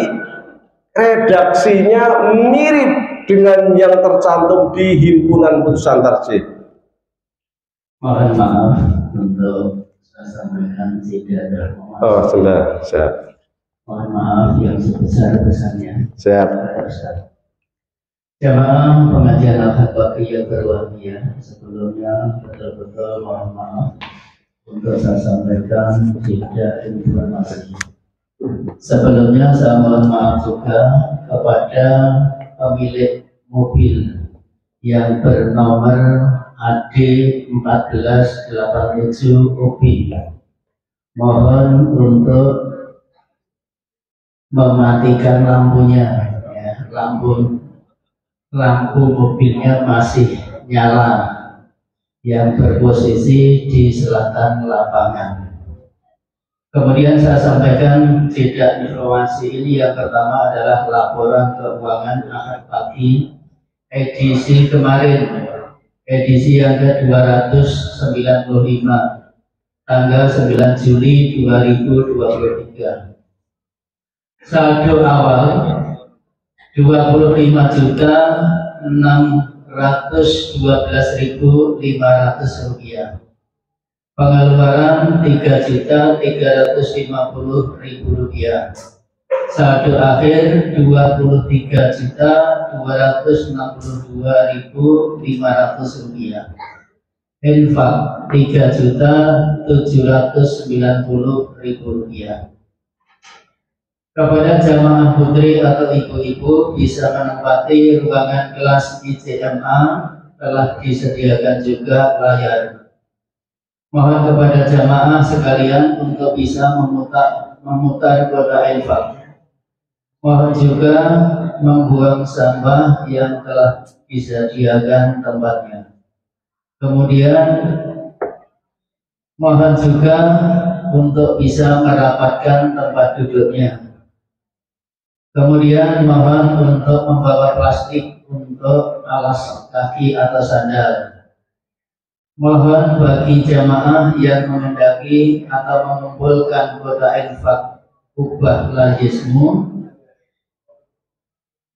redaksinya mirip dengan yang tercantum di himpunan putusan tarjih. Mohon maaf untuk saya sampaikan tidak ada. Oh, sudah, siap. Mohon maaf yang sebesar-besarnya. Siap. Jamaah pengajian Al-Habaqiyah berwahiyah, sebelumnya betul-betul mohon maaf untuk saya sampaikan tidak informasi. Sebelumnya saya mohon maaf juga kepada pemilik mobil yang bernomor AD 1487 OB. Mohon untuk mematikan lampunya, ya, lampu mobilnya masih nyala yang berposisi di selatan lapangan. Kemudian saya sampaikan tidak informasi ini. Yang pertama adalah laporan keuangan Ahad pagi edisi kemarin, edisi yang ke-295 tanggal 9 Juli 2023. Saldo awal 25.612.500 rupiah. Pengeluaran 3.350.000 rupiah. Saldo akhir 23.262.500 rupiah. Infak 3.790.000 rupiah. Kepada jamaah putri atau ibu-ibu bisa menempati ruangan kelas ICMA, telah disediakan juga layar. Mohon kepada jamaah sekalian untuk bisa memutar kotak infak. Mohon juga membuang sampah yang telah disediakan tempatnya. Kemudian mohon juga untuk bisa merapatkan tempat duduknya. Kemudian mohon untuk membawa plastik untuk alas kaki atau sandal. Mohon bagi jamaah yang menghendaki atau mengumpulkan kotak infak ubah lajismu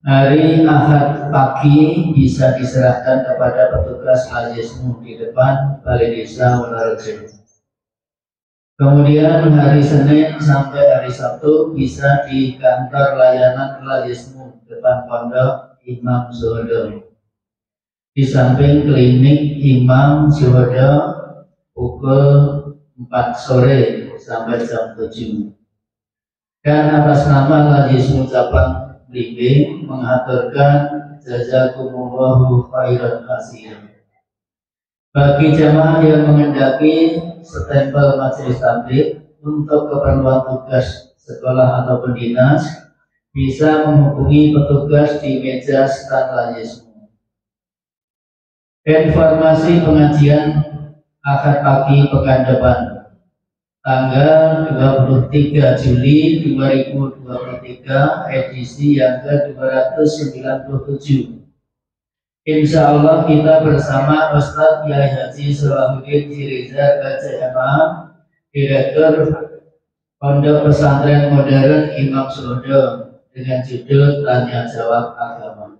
Hari Ahad pagi bisa diserahkan kepada petugas Lazismu di depan Balai Desa Wonorejo. Kemudian hari Senin sampai hari Sabtu bisa di kantor layanan Lazismu depan Pondok Imam Zuhodo. Di samping klinik Imam Zuhodo pukul 4 sore sampai jam 7. Dan atas nama Lazismu Cabang Blimbing mengaturkan jazakumullahu khairan katsiran. Bagi jamaah yang mengendaki stempel majelis tabligh untuk keperluan tugas sekolah ataupun dinas bisa menghubungi petugas di meja stand Lazismu. Informasi pengajian Ahad pagi pekan depan tanggal 23 Juli 2023 edisi yang ke-297. Insya Allah kita bersama Ustadz Yai Haji Salahuddin Sirizar KCMA, Direktur Pondok Pesantren Modern Imam Zuhodo dengan judul Tanya Jawab Agama.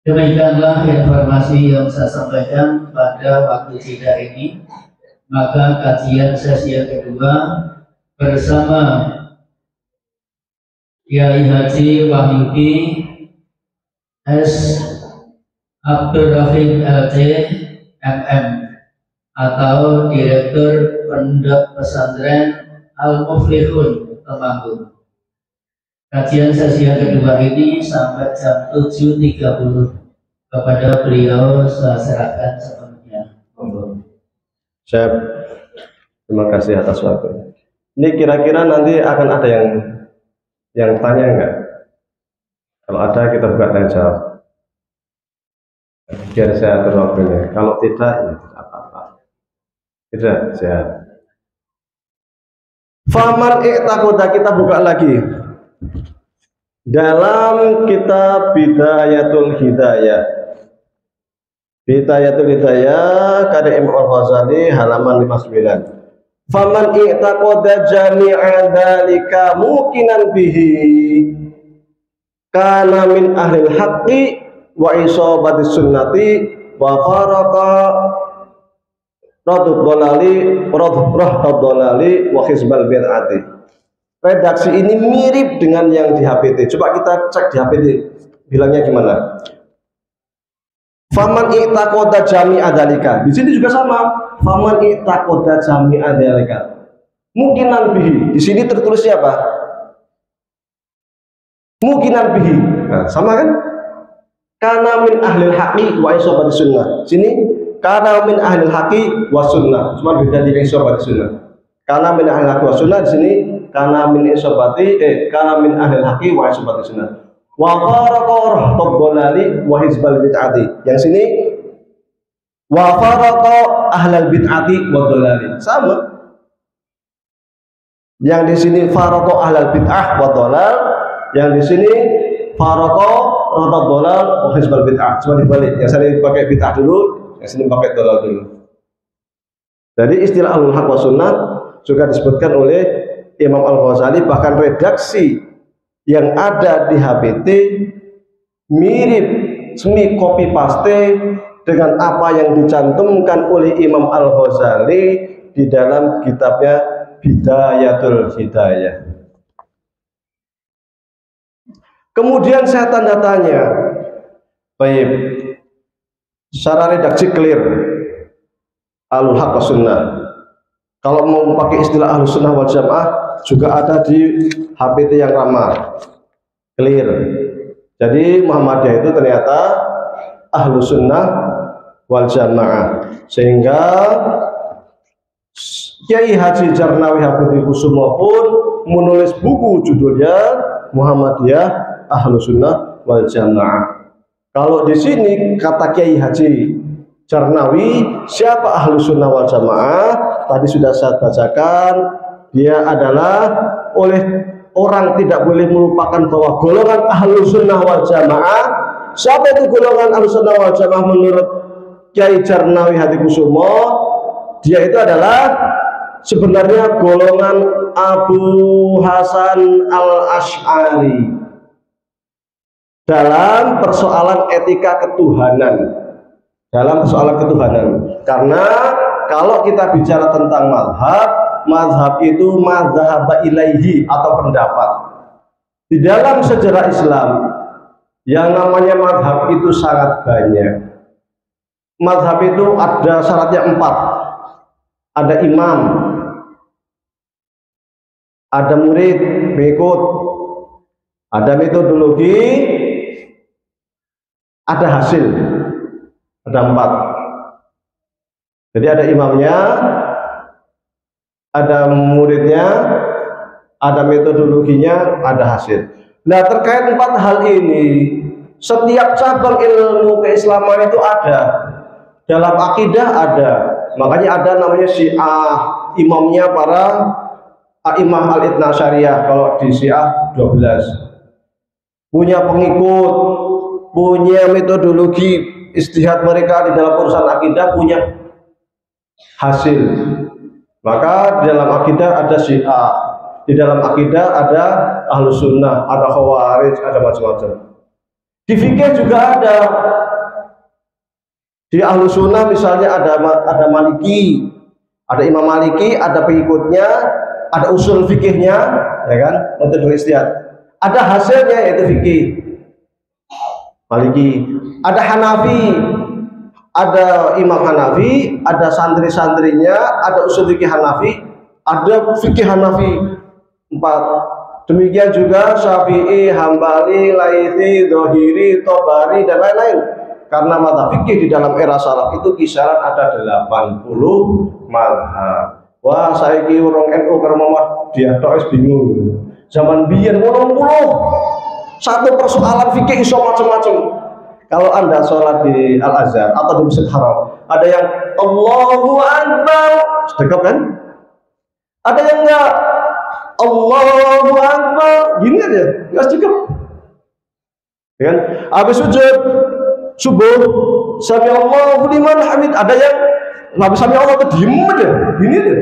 Demikianlah informasi yang saya sampaikan pada waktu jeda ini. Maka kajian sesi yang kedua bersama Yai Haji Wahyudi S. Abdul Rahim LC MM atau Direktur Pondok Pesantren Al-Muflihun Temanggung. Kajian sesi yang kedua ini sampai jam 7.30 kepada beliau saya serahkan sepenuhnya. Saya terima kasih atas waktunya. Ini kira-kira nanti akan ada yang tanya enggak? Kalau ada kita buka tanya jawab. Biar saya atur waktunya. Kalau tidak, ya tidak apa-apa. Tidak, saya. Faman i'taqada, kita buka lagi. Dalam kitab Bidayatul Hidayah. Bidayatul Hidayah karya Imam Al-Ghazali halaman 59. Faman i'taqada jami'a dzalika muqinan bihi kana min ahlil haqqi wa isabati sunnati wa faraqa radud dolali wa hizbal bid'ati. Redaksi ini mirip dengan yang di HPT. Coba kita cek di HPT bilangnya gimana. Faman i'taqada jami'a dzalika. Di sini juga sama. Faman i'taqada jami'a dzalika. Muqinan bihi. Di sini tertulisnya apa? Muqinan bihi. Nah, sama kan? Kana min ahlil haqqi wa isabati sunnah. Sini kana min ahlil haqqi wa sunnah. Cuma beda di isabati sunnah. Kana min ahlil haqqi wa sunnah, di sini kana min isabati kana min ahlil haqqi wa isabati sunnah. Wa faraqa rahdolali wa hizbal bid'ati. Yang sini wa faraqa ahlal bid'ati wa dolali. Sama. Yang di sini faraqa ahlal bid'ah wa dolal, yang di sini faraqa rahdolal wa hizbal bid'ah. Cuma dibalik. Yang sini pakai bid'ah dulu, yang sini pakai dolal dulu. Jadi istilah ahlul haq wa sunnah juga disebutkan oleh Imam Al-Ghazali, bahkan redaksi yang ada di HPT mirip semi copy paste dengan apa yang dicantumkan oleh Imam Al-Ghazali di dalam kitabnya Bidayatul Hidayah. Kemudian saya tanda tanya, baik, secara redaksi clear, Ahlul Haq Sunnah. Kalau mau pakai istilah Ahlus Sunnah wal Jamaah juga ada di HPT yang ramah, clear. Jadi Muhammadiyah itu ternyata Ahlus Sunnah wal Jamaah, sehingga Kiai Haji Jarnawi Habibikusumo pun menulis buku judulnya Muhammadiyah Ahlus Sunnah wal Jamaah. Kalau di sini kata Kiai Haji Jarnawi, siapa Ahlus Sunnah wal Jamaah? Tadi sudah saya bacakan, dia adalah oleh orang tidak boleh melupakan bahwa golongan Ahlus Sunnah wal Jamaah. Siapa itu golongan Ahlus Sunnah wal Jamaah menurut Kiai Jarnawi Habibikusumo? Dia itu adalah sebenarnya golongan Abu Hasan Al-Asy'ari. dalam persoalan etika ketuhanan. Dalam persoalan ketuhanan. Karena kalau kita bicara tentang mazhab itu mazhab ilaihi atau pendapat. Di dalam sejarah Islam yang namanya mazhab itu sangat banyak. Mazhab itu ada syaratnya 4. Ada imam, ada murid, pengikut, ada metodologi, ada hasil. Ada 4. Jadi ada imamnya, ada muridnya, ada metodologinya, ada hasil. Nah, terkait 4 hal ini, setiap cabang ilmu keislaman itu ada. Dalam akidah ada. Makanya ada namanya Syiah, imamnya para A'imah al-Ithna Syariah. Kalau di Syiah 12. Punya pengikut, punya metodologi istihad mereka di dalam urusan akidah, punya hasil. Maka di dalam akidah ada Syiah, di dalam akidah ada Ahlus Sunnah, ada Khawarij, ada macam-macam. Di fikih juga ada. Di Ahlus Sunnah misalnya ada Maliki, ada Imam Maliki, ada pengikutnya, ada usul fikihnya, ya kan, metode istihad. Ada hasilnya yaitu fikih. Maliki. Ada Hanafi, ada Imam Hanafi, ada santri-santrinya, ada usul fikih Hanafi, ada fikih Hanafi 4. Demikian juga Syafi'i, Hambali, Laitsi, Dzahiri, Tobari, dan lain-lain. Karena mazhab fikih di dalam era salaf itu kisaran ada 80 mazhab. Wah, saya kira orang NU karena dia tok bingung. Zaman biyen 80. Satu persoalan fikih iso macam-macam. Kalau Anda sholat di Al-Azhar atau di Masjid Haram, ada yang Allahu Akbar, sedekap kan? Ada yang enggak Allahu Akbar, gini aja, enggak sedekap. Ya kan? Habis sujud subuh, sami Allahu liman hamid, ada yang habis sami Allah tuh diem aja, gini aja.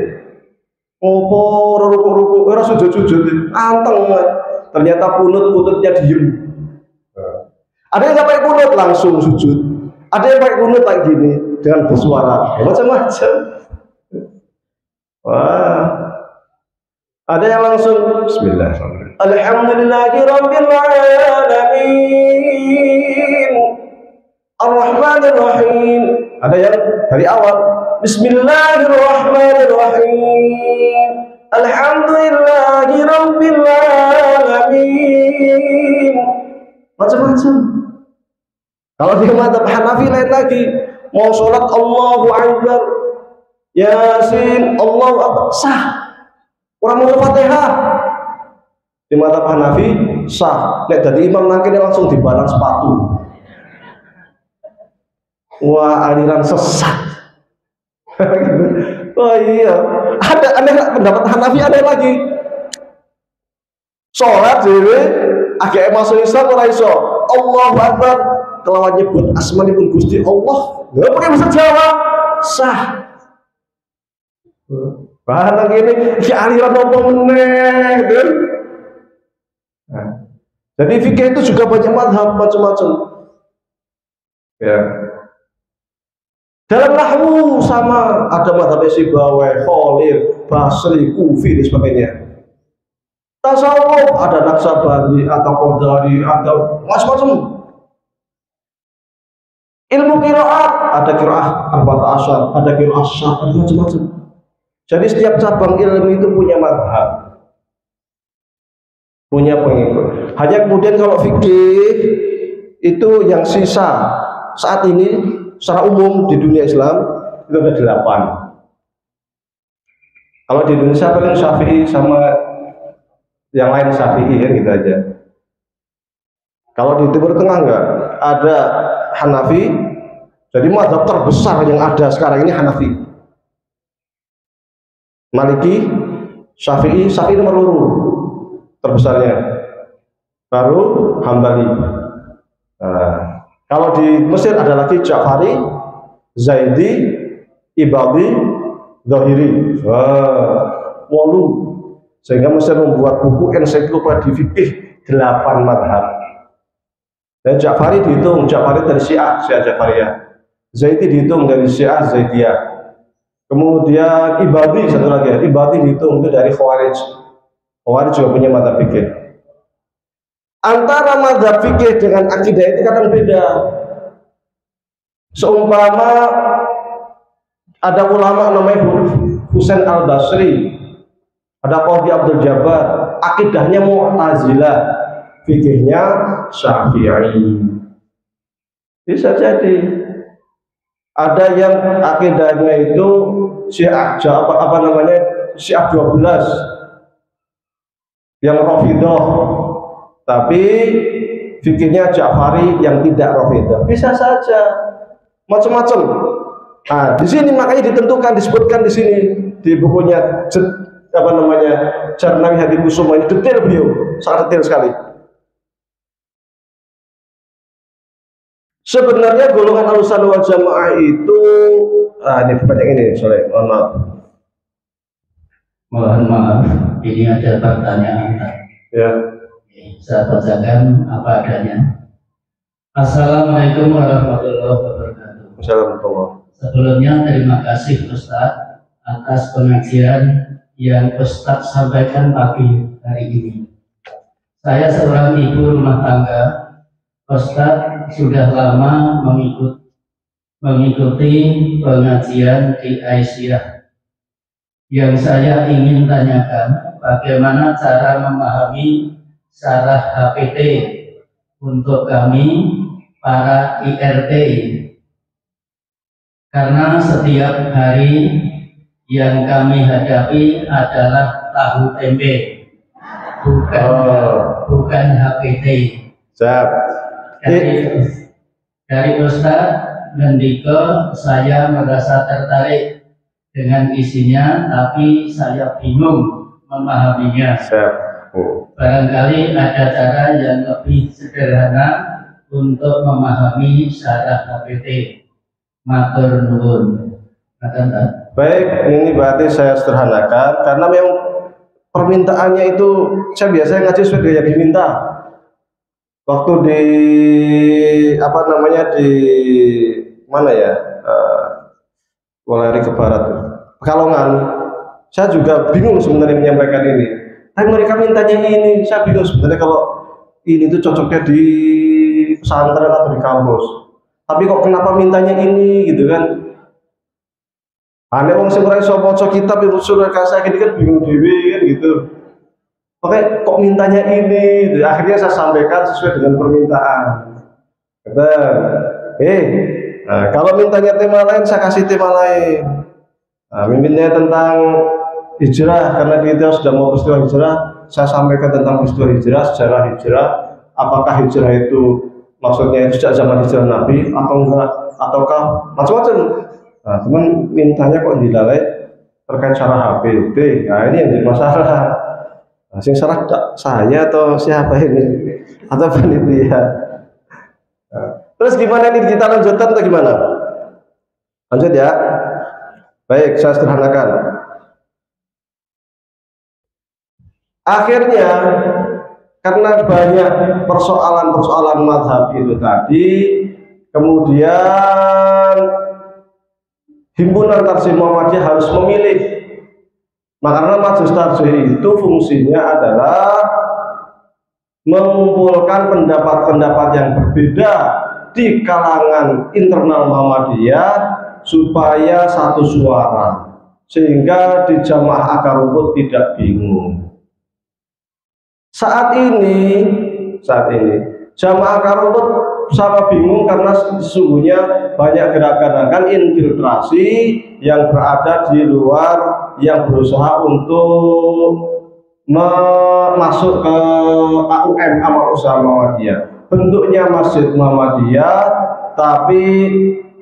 Ngopo ruku-ruku, ora sujud-sujud, anteng. Ternyata kunut-kunutnya diem. Ada yang pakai kunut langsung sujud, ada yang pakai kunut kayak gini dengan bersuara, macam-macam. Wah, ada yang langsung Bismillahirrahmanirrahim. Alhamdulillahirabbil alamin. Ar-Rahmanir-Rahim. Ada yang dari awal Bismillahirrahmanirrahim. Alhamdulillahirabbil alamin. Macam-macam. Kalau di mazhab Hanafi lain lagi, mau sholat Allahu Akbar, Yasin, Allahu Akbar, sah. Orang mau Fatihah. Di mazhab Hanafi sah. Nek dari imam nangkene langsung dibalang sepatu. Wah, aliran sesat. Oh iya, ada aneh pendapat Hanafi, ada lagi. Sholat dewe agak masuk Islam ora iso. Allahu Akbar kelawan nyebut asmanipun Gusti Allah. Enggak pakai bahasa Jawa. Sah. Bahana gini ki aliran apa meneh, kan? Nah, jadi fikih itu juga banyak mazhab macam-macam. Ya. Dalam nahwu sama ada mazhab Sibawai, Khalil, Basri, Kufi dan sebagainya. Tasawuf ada Naksabandi, atau Qadari, atau macam-macam. Ilmu qiraat ada qiraah arba'at asyar, ada qiraah syah, ada macam-macam. Jadi setiap cabang ilmu itu punya mazhab, punya pengikut. Hanya kemudian kalau fikih itu yang sisa saat ini secara umum di dunia Islam itu ada 8. Kalau di Indonesia paling Syafi'i sama yang lain Syafi'i ya gitu aja. Kalau di Timur Tengah enggak, ada Hanafi. Jadi mazhab terbesar yang ada sekarang ini Hanafi. Maliki, Syafi'i nomor 2 terbesarnya. Baru Hambali. Nah, kalau di Mesir ada lagi Ja'fari, Zaidi, Ibadi, Dzahiri. Walu. Sehingga Mesir membuat buku ensiklopedia fikih 8 mazhab. Dan Ja'fari dihitung, Ja'fari dari Syiah, Syiah Ja'fariyah. Zaidi dihitung dari Syiah Zaidiyah. Kemudian Ibadi satu lagi ya, Ibadi dihitung itu dari Khawarij. Khawarij juga punya mazhab fikih. Antara mazhab fikih dengan akidah itu kadang beda. Seumpama ada ulama namanya Husain Al-Basri, ada Qadhi Abdul Jabbar, akidahnya Mu'tazilah, fikihnya Syafi'i. Bisa jadi. Ada yang akidahnya itu Syiah apa namanya? Syiah 12. Yang Rafidhah. Tapi fikihnya Ja'fari yang tidak Rafidhah. Bisa saja. Macam-macam. Nah, di sini makanya ditentukan, disebutkan di sini di bukunya apa namanya? Jarnawi Hadi Kusuma, ini detail beliau, sangat detail sekali. Sebenarnya golongan Ahlussunnah wal Jamaah itu ini banyak ini, sorry, mohon maaf. Mohon maaf, ini ada pertanyaan. Ya. Saya bacakan apa adanya. Assalamualaikum warahmatullahi wabarakatuh. Assalamualaikum. Sebelumnya terima kasih Ustaz atas pengajian yang Ustaz sampaikan pagi hari ini. Saya seorang ibu rumah tangga. Ustaz sudah lama mengikuti pengajian di Aisyah. Yang saya ingin tanyakan, bagaimana cara memahami syarah HPT untuk kami para IRT? Karena setiap hari yang kami hadapi adalah tahu tempe, bukan HPT. Siap. Dari Ustaz Mendiko, saya merasa tertarik dengan isinya, tapi saya bingung memahaminya. Siap. Barangkali ada cara yang lebih sederhana untuk memahami syarah HPT. Matur nuwun. Baik, ini berarti saya sederhanakan karena memang permintaannya itu saya biasanya ngaji sesuai yang diminta. Waktu di apa namanya di mana ya? Lari ke barat, Pekalongan. Saya juga bingung sebenarnya menyampaikan ini. Tapi mereka mintanya ini, saya bingung sebenarnya kalau ini tuh cocoknya di pesantren atau di kampus. Tapi kok kenapa mintanya ini gitu kan? Aneh wong sing ora iso maca kitab ibu surah kasih ini kan bingung dewi kan gitu. Oke, kok mintanya ini? Gitu. Akhirnya saya sampaikan sesuai dengan permintaan. Nah, kalau mintanya tema lain saya kasih tema lain. Nah, mintanya tentang hijrah karena kita sudah mau peristiwa hijrah, saya sampaikan tentang peristiwa hijrah, sejarah hijrah. Apakah hijrah itu maksudnya itu sejak zaman hijrah Nabi atau enggak, ataukah macam-macam. Nah, teman mintanya kok dilalai terkait cara HPT. Nah, ini yang jadi masalah. Nah, sing salah saya atau siapa ini? Atau panitia? Nah, terus gimana nih, kita lanjutkan atau gimana? Lanjut ya. Baik, saya sederhanakan. Akhirnya karena banyak persoalan-persoalan mazhab itu tadi, kemudian Himpunan Tarjih Muhammadiyah harus memilih. Karena Majelis Tarjih itu fungsinya adalah mengumpulkan pendapat-pendapat yang berbeda di kalangan internal Muhammadiyah supaya satu suara, sehingga di jamaah akar rumput tidak bingung. Saat ini jamaah akar rumput sama bingung karena sesungguhnya banyak gerakan-gerakan infiltrasi yang berada di luar yang berusaha untuk masuk ke AUM, Amal Usaha Muhammadiyah. Bentuknya Masjid Muhammadiyah, tapi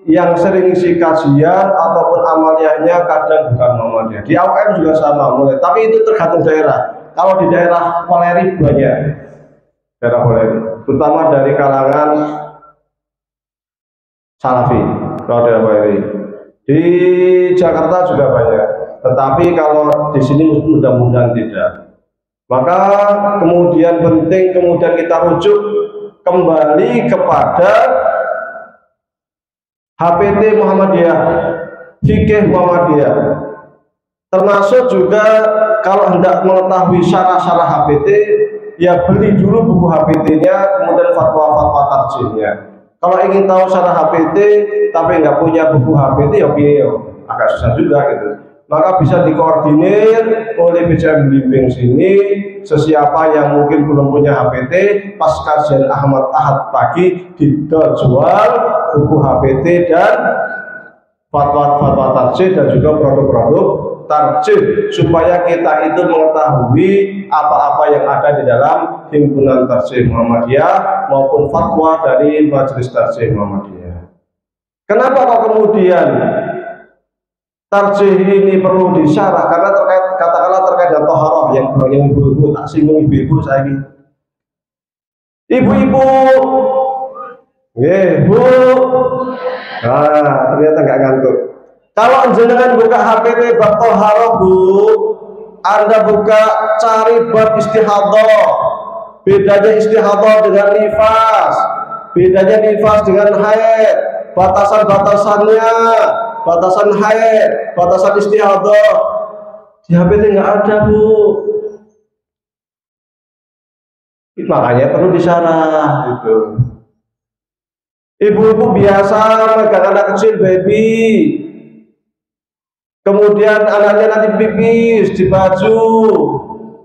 yang sering isi kajian ataupun amaliyahnya kadang bukan Muhammadiyah. Di AUM juga sama mulai, tapi itu tergantung daerah. Kalau di daerah Poleri banyak, daerah Poleri, terutama dari kalangan Salafi. Kalau daerah Poleri, di Jakarta juga banyak. Tetapi kalau di sini mudah-mudahan tidak. Maka kemudian penting kemudian kita rujuk kembali kepada HPT Muhammadiyah, fikih Muhammadiyah. Termasuk juga kalau hendak mengetahui syarah-syarah HPT, ya beli dulu buku HPT-nya, kemudian fatwa-fatwa tarjihnya. Kalau ingin tahu syarah HPT tapi nggak punya buku HPT, ya agak susah juga gitu. Maka bisa dikoordinir oleh BCM Blimbing sini. Sesiapa yang mungkin belum punya HPT, pas kajian Ahad pagi dijual buku HPT dan fatwa-fatwa tarjih dan juga produk-produk tarjih, supaya kita itu mengetahui apa-apa yang ada di dalam himpunan tarjih Muhammadiyah maupun fatwa dari majelis tarjih Muhammadiyah. Kenapa kok kemudian tarjih ini perlu disyarah? Karena katakanlah terkait dengan toharoh yang ibu-ibu, tak singgung ibu-ibu saya ini. Ibu-ibu, Bu. Nah, ternyata nggak ngantuk. Kalau jenengan buka HPT bab toharoh, Bu, Anda buka cari bab istihadhah. Bedanya istihadhah dengan nifas, bedanya nifas dengan haid, batasan-batasannya, batasan haid, batasan istihadhah. Di HPT nggak ada, Bu. Makanya perlu disyarah itu. Ibu-ibu biasa megang anak kecil baby, kemudian anaknya nanti pipis di baju,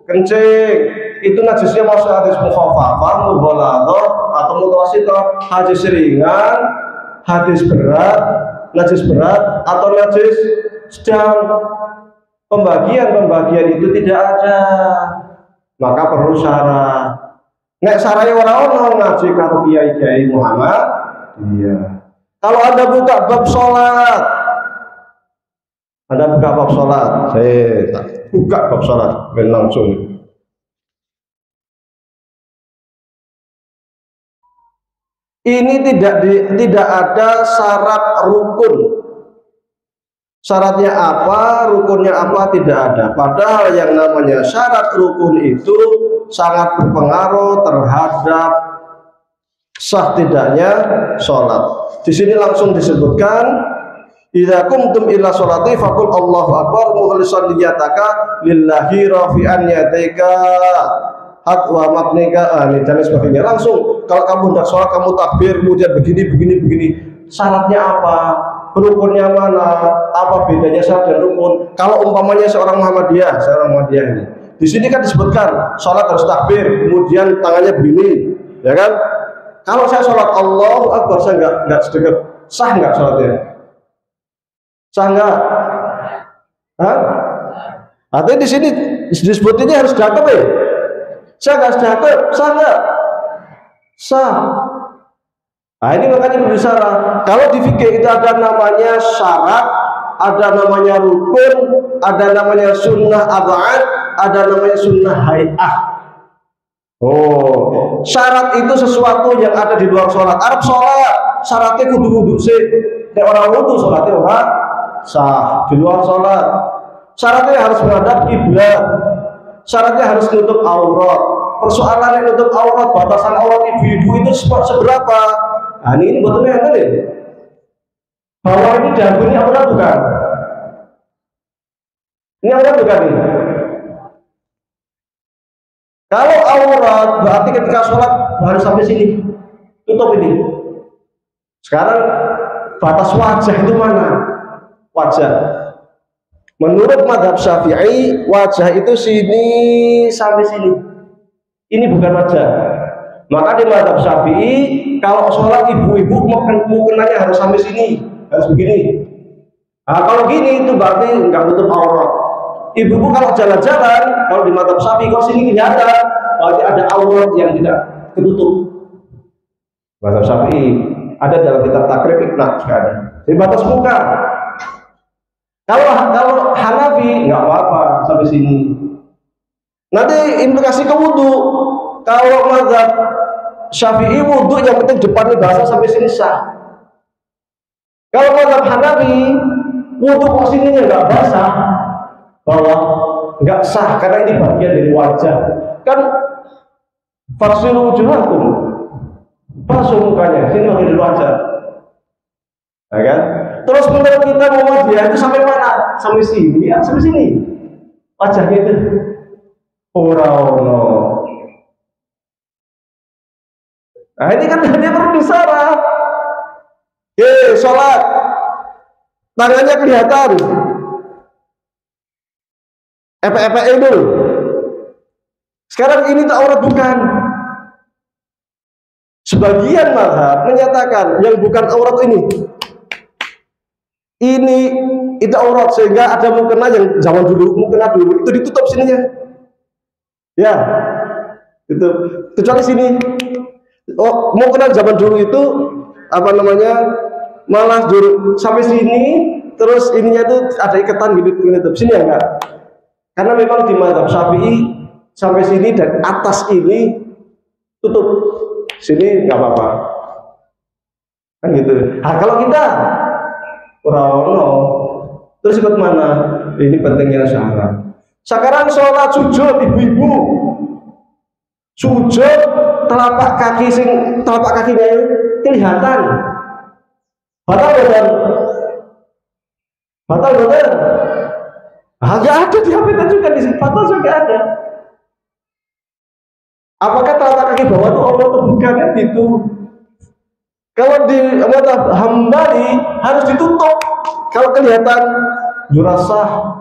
kencing, itu najisnya masuk hadis mukhafafah, mughaladzah, atau mutawasithah, hadis ringan, hadis berat, najis berat, atau najis sedang. Pembagian itu tidak ada, maka perlu syarah. Nek sarai orang-orang ngaji karo kiai Muhammad, iya. Kalau Anda buka bab sholat, saya buka bab sholat, langsung. Ini tidak ada syarat rukun. Syaratnya apa, rukunnya apa, tidak ada. Padahal yang namanya syarat rukun itu sangat berpengaruh terhadap sah tidaknya sholat. Di sini langsung disebutkan, idza qumtum ila sholati faqul Allahu akbar mukhlishan niyataka lillahi rafi'an yadaika wa matnika, dan sebagainya. Langsung kalau kamu hendak sholat kamu takbir, kemudian begini. Syaratnya apa? Rukunnya mana? Apa bedanya syarat dan rukun? Kalau umpamanya seorang Muhammadiyah ini, di sini kan disebutkan sholat harus takbir, kemudian tangannya begini, ya kan? Kalau saya sholat Allahu Akbar, saya nggak sedekap, sah nggak sholatnya? Sah nggak? Hah? Artinya di sini disebutnya harus sedekap ya? Saya nggak sedekap, sah nggak? Sah. Nah ini makanya berbicara. Kalau di fikih itu ada namanya syarat, ada namanya rukun, ada namanya sunnah ab'ad, ada namanya sunnah hay'ah. Oh, syarat itu sesuatu yang ada di luar sholat. Arab sholat, syaratnya kudu wudhu sih. Nek orang wudhu sholatnya orang sah. Di luar sholat, syaratnya harus menghadap kiblat, syaratnya harus nutup aurat. Persoalan yang nutup aurat, batasan aurat ibu-ibu itu seberapa? Nah ini betulnya ada deh. Bahwa ini dagunya aurat bukan? Ini aurat bukan ini? Kalau aurat berarti ketika sholat harus sampai sini, tutup ini. Sekarang batas wajah itu mana? Wajah. Menurut madhab Syafi'i, wajah itu sini sampai sini. Ini bukan wajah. Maka di madhab Syafi'i, kalau sholat ibu-ibu mukenanya harus sampai sini, harus begini. Nah, kalau gini itu berarti nggak tutup aurat. Ibu-ibu kalau jalan-jalan, kalau di madhab Syafi'i kalau sini kelihatan, berarti ada aurat yang tidak ketutup. Madhab Syafi'i ada dalam kitab Takrib Ibnah juga ada. Di batas muka. Kalau Hanafi nggak apa-apa sampai sini. Nanti implikasi ke wudhu. Kalau mazhab Syafi'i wudhu yang penting depannya basah sampai sini sah. Kalau mazhab Hanafi wudhu kok sininya nggak basah, bawah nggak sah karena ini bagian dari wajah. Kan faksilu wujuhakum, basuh mukanya, sini pakai dulu aja. Ya kan? Terus menurut kita Muhammadiyah itu sampai mana? Sampai sini, ya, sampai sini. Wajahnya itu ora ono. Nah ini kan dia perlu disarah. Sholat, tangannya kelihatan, epek-epek itu. Sekarang ini tak aurat bukan. Sebagian mazhab menyatakan yang bukan aurat ini itu aurat, sehingga ada mukena yang zaman dulu, mukena dulu itu ditutup sininya. Ya, itu kecuali sini. Oh, mukena zaman dulu itu apa namanya? Malah dulu sampai sini, terus ininya tuh ada ikatan gitu, tutup sini ya enggak? Karena memang di mazhab Syafi'i sampai sini dan atas ini tutup, sini nggak apa-apa, kan gitu. Nah kalau kita no, terus ikut mana? Ini pentingnya syarat. Sekarang sholat sujud ibu-ibu, sujud telapak kakinya kelihatan. Batal betul. Hanya ada di HP juga di sini. Batal juga ada. Apakah telapak kaki bawah itu Allah atau bukan? Itu. Kalau di mazhab Hambali harus ditutup. Kalau kelihatan jurasah.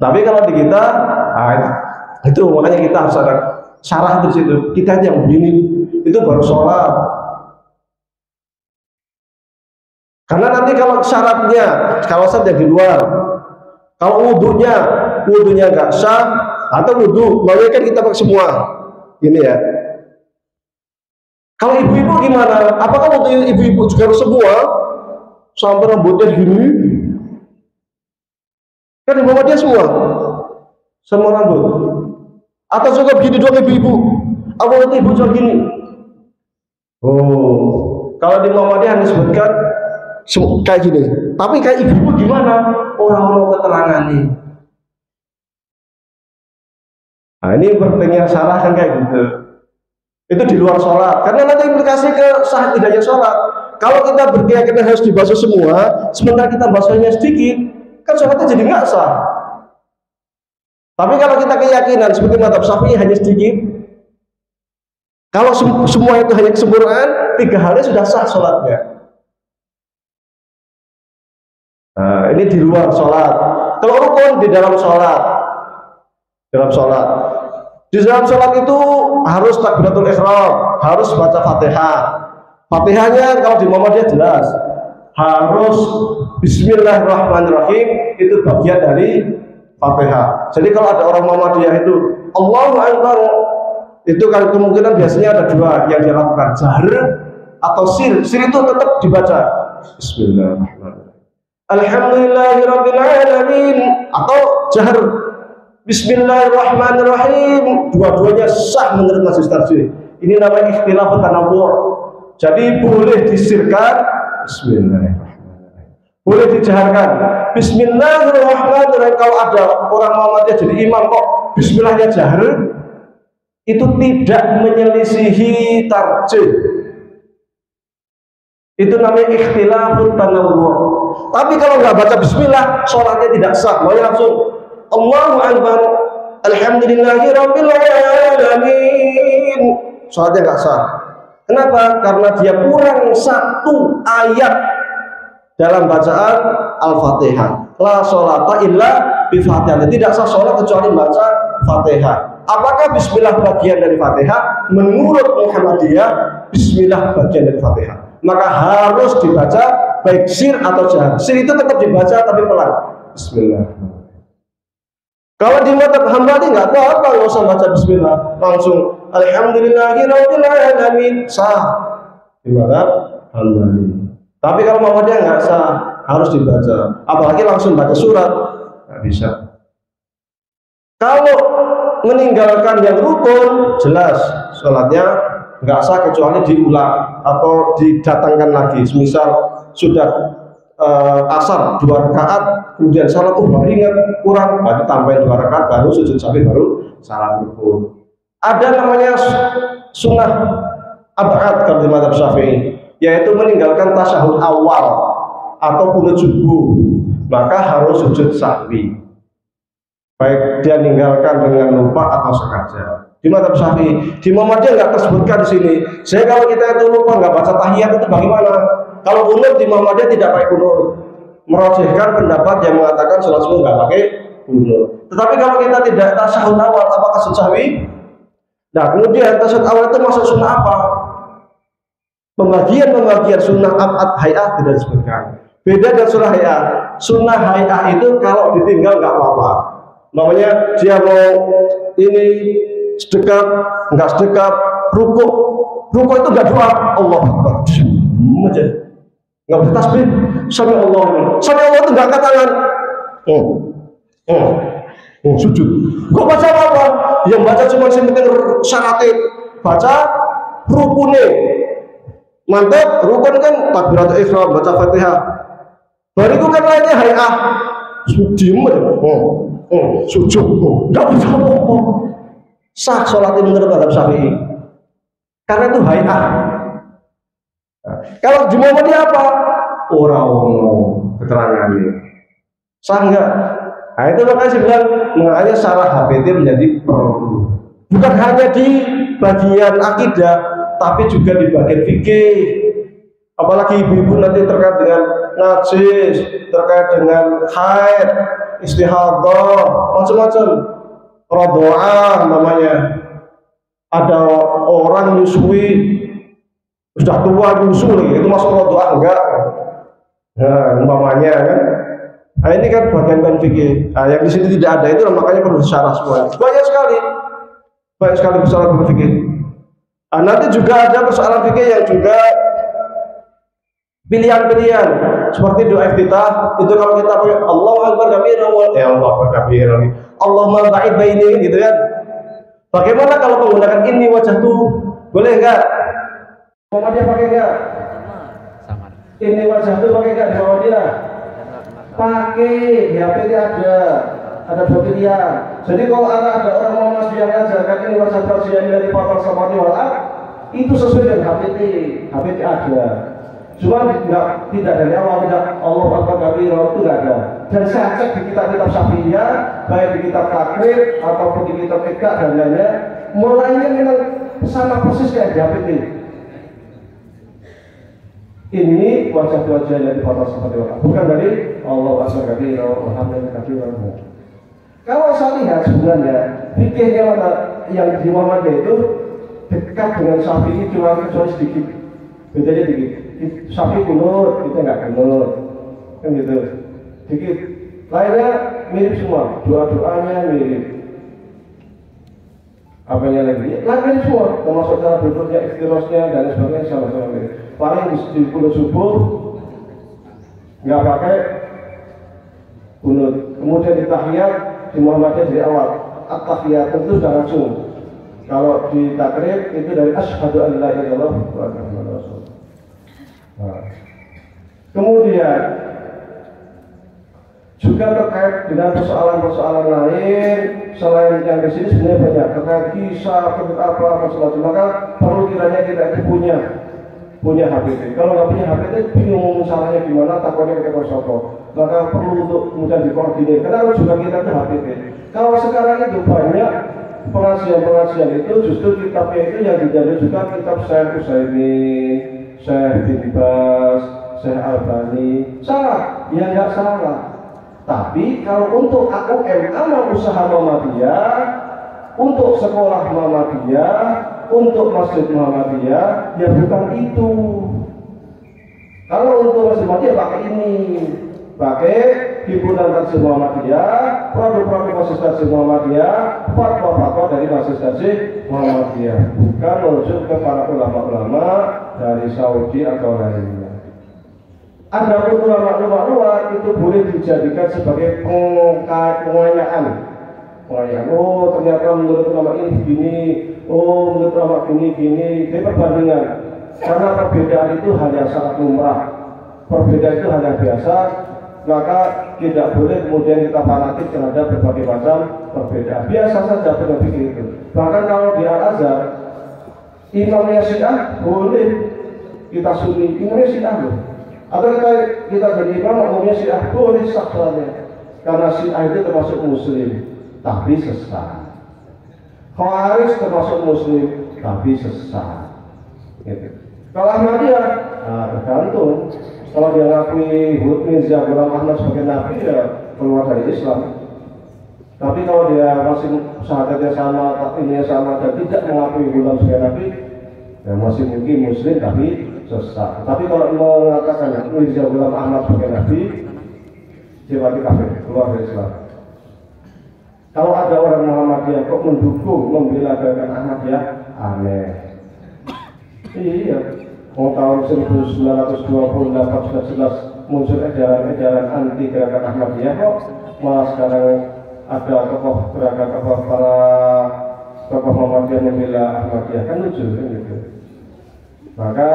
Tapi kalau di kita, itu makanya kita harus ada syarah di situ. Kita yang begini itu baru sholat. Karena nanti kalau syaratnya, kalau yang di luar, kalau wudhunya nggak sah, atau wudhu, makanya kan kita pakai semua, ini ya. Kalau ibu-ibu gimana? Apakah wudhu ibu-ibu juga harus semua, sampai rambutnya gini? Kan di bawah dia semua rambut. Atau juga begini doang ibu-ibu? Apa itu ibu juga gini? Oh, kalau di Muhammadiyah disebutkan kayak gini, tapi kayak ibu gimana? Orang-orang keterangan nih. Nah ini pentingnya salah kan kayak gitu. Itu di luar sholat, karena nanti implikasi ke sah tidaknya sholat. Kalau kita berkeyakinan harus dibasuh semua, sementara kita basuhnya sedikit, kan sholatnya jadi nggak sah. Tapi kalau kita keyakinan seperti mazhab Syafi'i hanya sedikit, kalau semua itu hanya kesempurnaan, 3 hari sudah sah sholatnya. Nah, ini di luar sholat. Kalau rukun di dalam sholat, di dalam sholat itu harus takbiratul ihram, harus baca Fatihah. Fatihahnya kalau di Muhammadiyah jelas harus Bismillahirrahmanirrahim, itu bagian dari Fatihah. Jadi kalau ada orang Muhammadiyah itu Allahu Akbar, itu kan kemungkinan biasanya ada 2 yang dia lakukan, jahar atau sir. Sir itu tetap dibaca Bismillahirrahmanirrahim, Alhamdulillahirabbil alamin, atau jahar Bismillahirrahmanirrahim. Dua-duanya sah menurut majelis tarjih. Ini namanya ikhtilaf tanawwu'. Jadi boleh disirkan Bismillahirrahmanirrahim, boleh dijaharkan Bismillahirrahmanirrahim. Kalau ada orang Muhammadiyah jadi imam kok Bismillahnya jahar, itu tidak menyelisihi tarjih. Itu namanya ikhtilafut tanawwu'. Tapi kalau nggak baca bismillah, sholatnya tidak sah. Mau langsung Allahu Akbar, Alhamdulillahirabbil alamin, sholatnya nggak sah. Kenapa? Karena dia kurang 1 ayat dalam bacaan Al-Fatihah. La sholata illa bi-Fatihah. Tidak sah sholat kecuali baca Fatihah. Apakah bismillah bagian dari Fatihah? Menurut Muhammadiyah, bismillah bagian dari Fatihah. Maka harus dibaca baik sir atau jahar. Sir itu tetap dibaca tapi pelan. Bismillah. Kalau di mazhab Hambali nggak apa-apa, nggak usah baca bismillah, langsung Alhamdulillahirabbil alamin, sah di mazhab Hambali. Tapi kalau Muhammadiyah nggak sah, harus dibaca. Apalagi langsung baca surat, nggak bisa. Kalau meninggalkan yang rukun, jelas sholatnya nggak sah kecuali diulang atau didatangkan lagi. Misal sudah asar 2 rakaat, kemudian salat baru ingat kurang, berarti tambahin 2 rakaat baru sujud sampai baru salam rukun. Ada namanya sunnah ab'ad kalau di mazhab Syafi'i, yaitu meninggalkan tasyahud awal atau kunut subuh, maka harus sujud sahwi. Baik dia ninggalkan dengan lupa atau sengaja. Di mazhab Syafi'i, di Muhammadiyah nggak tersebutkan di sini. Saya kalau kita itu lupa nggak baca tahiyat itu bagaimana? Kalau kunut di Muhammadiyah tidak pakai kunut. Merojihkan pendapat yang mengatakan sholat subuh nggak pakai kunut. Tetapi kalau kita tidak tasyahud awal, apakah sujud sahwi? Nah, kemudian tasyahud awal itu masuk sunnah apa? Pembagian sunnah ab'ad hay'ah tidak disebutkan. Beda dengan sunnah hay'ah. Sunnah hay'ah itu kalau ditinggal nggak apa-apa. Namanya dia mau ini sedekap, nggak sedekap, rukuk itu nggak doa, Allah Akbar, aja, nggak boleh tasbih, sami Allah itu nggak angkat tangan, sujud. Kok baca apa? Yang baca cuma yang penting syaratnya, baca rukunnya, mantap, rukun kan takbiratul ihram, baca Fatihah, bariku kan lainnya hay'ah, diem aja, sujud, nggak bisa apa-apa. Sah sholat menurut mazhab Syafi'i karena itu hay'ah. Kalau di Muhammadiyah apa? Orang keterangannya sah enggak? Nah itu makanya saya bilang makanya syarah HBT menjadi perlu, bukan hanya di bagian akidah tapi juga di bagian fikih. Apalagi ibu-ibu nanti terkait dengan najis, terkait dengan haid, istihadah, macam-macam. Rodoah namanya, ada orang nyusui sudah tua nyusu lagi, itu masuk rodoah enggak? Nah, umpamanya kan. Nah ini kan bagian fikih. Nah, yang di sini tidak ada itu makanya perlu disyarah semua. Banyak sekali persoalan fikih. Nah, nanti juga ada persoalan fikih yang juga pilihan-pilihan seperti doa iftitah itu kalau kita pakai Allahu Akbar kabiran Allahu Akbar kabiran Allahumma ba'id baini gitu kan. Bagaimana kalau menggunakan ini wajah tuh boleh enggak? Muhammadiyah pakai enggak? Sama. Ini wajah tuh pakai enggak di Muhammadiyah? Pakai, di HP ada dua pilihan. Jadi kalau ada orang Muhammadiyah yang mengajarkan ini wajah tuh dari fatal samawati wal ard, itu sesuai dengan HPT ada. Cuma tidak dari awal, tidak Allah Akbar kabira itu tidak ada. Dan saya cek di kitab-kitab Syafi'iyah, baik di kitab takrib ataupun di kitab Iqra dan lainnya, mulainya memang sama persis kayak di HPT. Ini wajah-wajah yang difoto seperti apa? Bukan dari Allah Akbar kabira, alhamdulillah kabira. Kalau saya lihat sebenarnya fikihnya yang di Muhammadiyah itu dekat dengan Syafi'i cuma kecuali sedikit, bedanya dikit. Syafi'i kunut, kita nggak kunut, kan gitu. Dikit, lainnya mirip semua, doa-doanya mirip. Apanya lagi? Mirip semua, termasuk cara duduknya, ikhtirosnya dan sebagainya sama-sama mirip. Paling di kunut subuh nggak pakai kunut. Kemudian di tahiyat di Muhammadiyah dari awal, at-tahiyat tentu sudah langsung. Kalau di takrib itu dari asyhadu an la ilaha illallah wa anna muhammadar rasulullah. Nah. Kemudian juga terkait dengan persoalan-persoalan lain selain yang di sini sebenarnya banyak terkait kisah apa masalah, maka perlu kiranya kita itu punya HPT. Kalau nggak punya HPT bingung masalahnya gimana, takutnya kita kosong. Maka perlu untuk kemudian dikoordinir. Karena juga kita itu HPT. Kalau sekarang itu banyak pengajian itu justru kitabnya itu yang dijadikan juga kitab Syekh Utsaimin, Syekh bin Baz, Syekh Albani. Salah? Ya nggak salah. Tapi kalau untuk AUM amal usaha Muhammadiyah, untuk sekolah Muhammadiyah, untuk masjid Muhammadiyah, ya bukan itu. Kalau untuk masjid Muhammadiyah pakai ini, pakai himpunan Masjid Muhammadiyah, produk-produk Masjid Muhammadiyah, fatwa-fatwa dari Masjid Muhammadiyah, bukan merujuk ke para ulama-ulama dari Saudi atau lainnya. Ada ulama-ulama luar itu boleh dijadikan sebagai pengayaan. Oh ternyata menurut ulama ini begini, oh menurut ulama gini. Ini perbandingan. Karena perbedaan itu hal yang sangat lumrah. Perbedaan itu hal yang biasa. Maka tidak boleh kemudian kita fanatik terhadap berbagai macam perbedaan. beda. Biasa saja berpikir itu. Bahkan kalau di Al-Azhar, imamnya Syiah boleh kita Sunni, imamnya Syiah loh. Atau kita jadi imam, umumnya Syiah boleh saksanya. Karena Syiah itu termasuk Muslim, tapi sesat. Khawarij termasuk Muslim, tapi sesat. Gitu. Kalau Ahmadiyah, nah tergantung. Kalau dia ngakui Mirza Ghulam Ahmad sebagai nabi, ya keluar dari Islam. Tapi kalau dia masih syahadatnya sama, takdirnya sama, dan tidak mengakui Ghulam sebagai nabi, ya masih mungkin Muslim tapi sesat. Tapi kalau mengatakan Mirza Ghulam Ahmad sebagai nabi, dia berarti kafir, keluar dari Islam. Kalau ada orang Muhammadiyah kok mendukung, membela gerakan Ahmadiyah, aneh. Iya, mau tahun 1928 sudah jelas muncul edaran-edaran anti gerakan Ahmadiyah, kok malah sekarang ada tokoh gerakan para tokoh Muhammadiyah membela Ahmadiyah, kan lucu kan gitu. Maka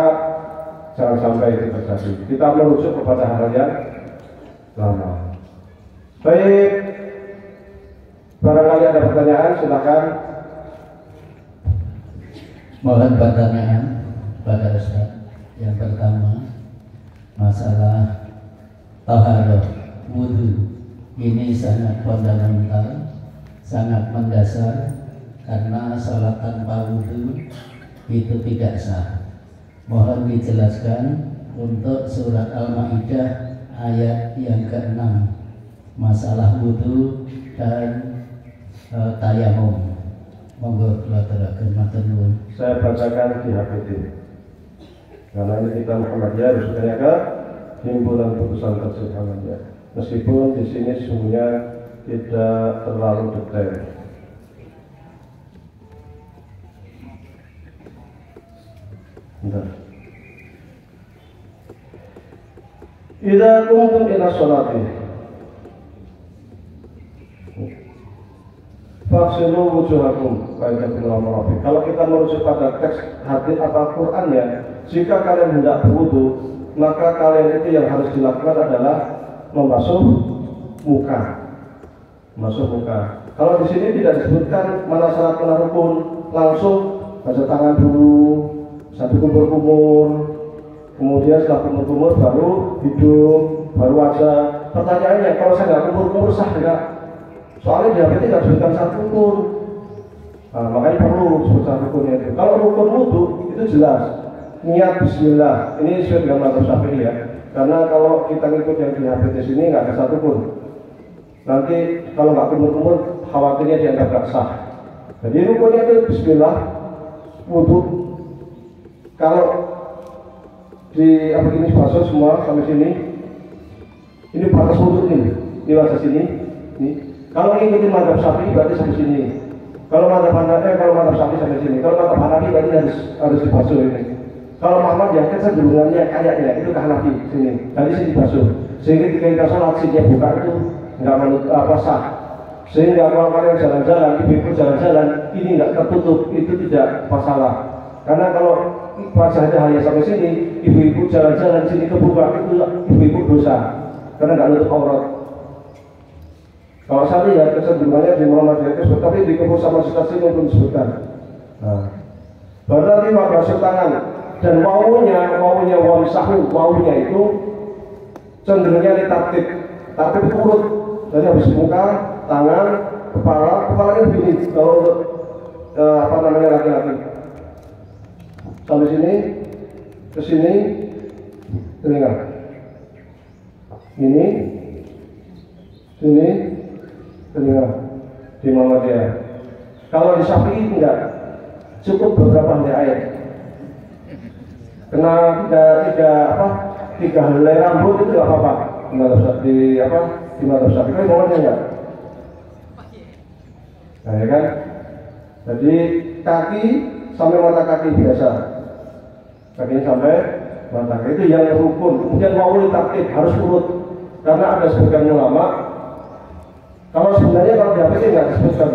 jangan sampai itu terjadi. Kita merujuk kepada hal yang lama. Baik, barangkali ada pertanyaan, silakan. Mohon pertanyaan pada Ustaz. Yang pertama, masalah taharah wudhu ini sangat fundamental, sangat mendasar, karena salat tanpa wudhu itu tidak sah. Mohon dijelaskan untuk surat Al-Maidah ayat yang ke-6, masalah wudhu dan tayamum. Monggo kula terangkan matur nuwun. Saya bacakan di HPT. Karena ini kita Muhammadiyah harus bertanya ke himpunan putusan Tafsir Muhammadiyah. Meskipun di sini sesungguhnya tidak terlalu detail. Bentar. Idza kuntum ila sholati faghsilu wujuhakum wa aydiyakum ila marafiq. Kalau kita merujuk pada teks hadis atau Qurannya, jika kalian hendak berwudu, maka kalian itu yang harus dilakukan adalah membasuh muka. Membasuh muka. Kalau di sini tidak disebutkan mana syarat mana rukun, langsung baca tangan dulu, satu kumur-kumur, kemudian setelah kumur-kumur baru hidung, baru wajah. Pertanyaannya, kalau saya nggak kumur-kumur sah nggak? Soalnya di HPT nggak disebutkan satu rukun. Nah, makanya perlu disebutkan rukunnya itu. Kalau rukun wudu itu jelas, niat Bismillah. Ini sesuai dengan mazhab Syafi'i ya. Karena kalau kita ngikut yang di HPT sini nggak ada satu pun. Nanti kalau nggak kumur-kumur, khawatirnya dianggap nggak sah. Jadi rukunnya itu Bismillah, wudu. Kalau di apa ini basuh semua sampai sini, ini batas wudu ini wajah sini, ini. Kalau ngikutin mazhab Syafi'i berarti sampai sini. Kalau mazhab Syafi'i sampai sini. Kalau mazhab Hanafi berarti harus dibasuh ini. Kalau Muhammad ya kecenderungannya kayaknya itu ke Hanafi sini. Dari sini dibasuh. Sehingga ketika kita sholat sini buka itu nggak menurut apa sah. Sehingga kalau kalian jalan-jalan, ibu-ibu jalan-jalan, ini nggak tertutup, itu tidak masalah. Karena kalau wajahnya hanya sampai sini, ibu-ibu jalan-jalan sini kebuka itu ibu-ibu dosa. Karena nggak nutup aurat. Kalau saya lihat kecenderungannya di Muhammadiyah itu, tapi di kebun sama situasi belum disebutkan. Nah, berarti membasuh tangan dan wawunya wawunya itu cenderungnya ditartib, tartib urut. Jadi habis muka, tangan, kepalanya begini. Kalau untuk laki-laki sampai sini, ke sini, telinga, ini, sini. Telinga di Muhammadiyah. Kalau di Syafi'i enggak, cukup beberapa helai air. Kena tiga helai rambut itu enggak apa-apa. Di mazhab Syafi'i kan Muhammadiyah enggak. Nah ya kan. Jadi kaki sampai mata kaki biasa. Kakinya sampai mata kaki itu yang rukun. Kemudian wawul takkib harus urut. Karena ada sebagian ulama. Kalau sebenarnya kalau di HPT nggak disebutkan,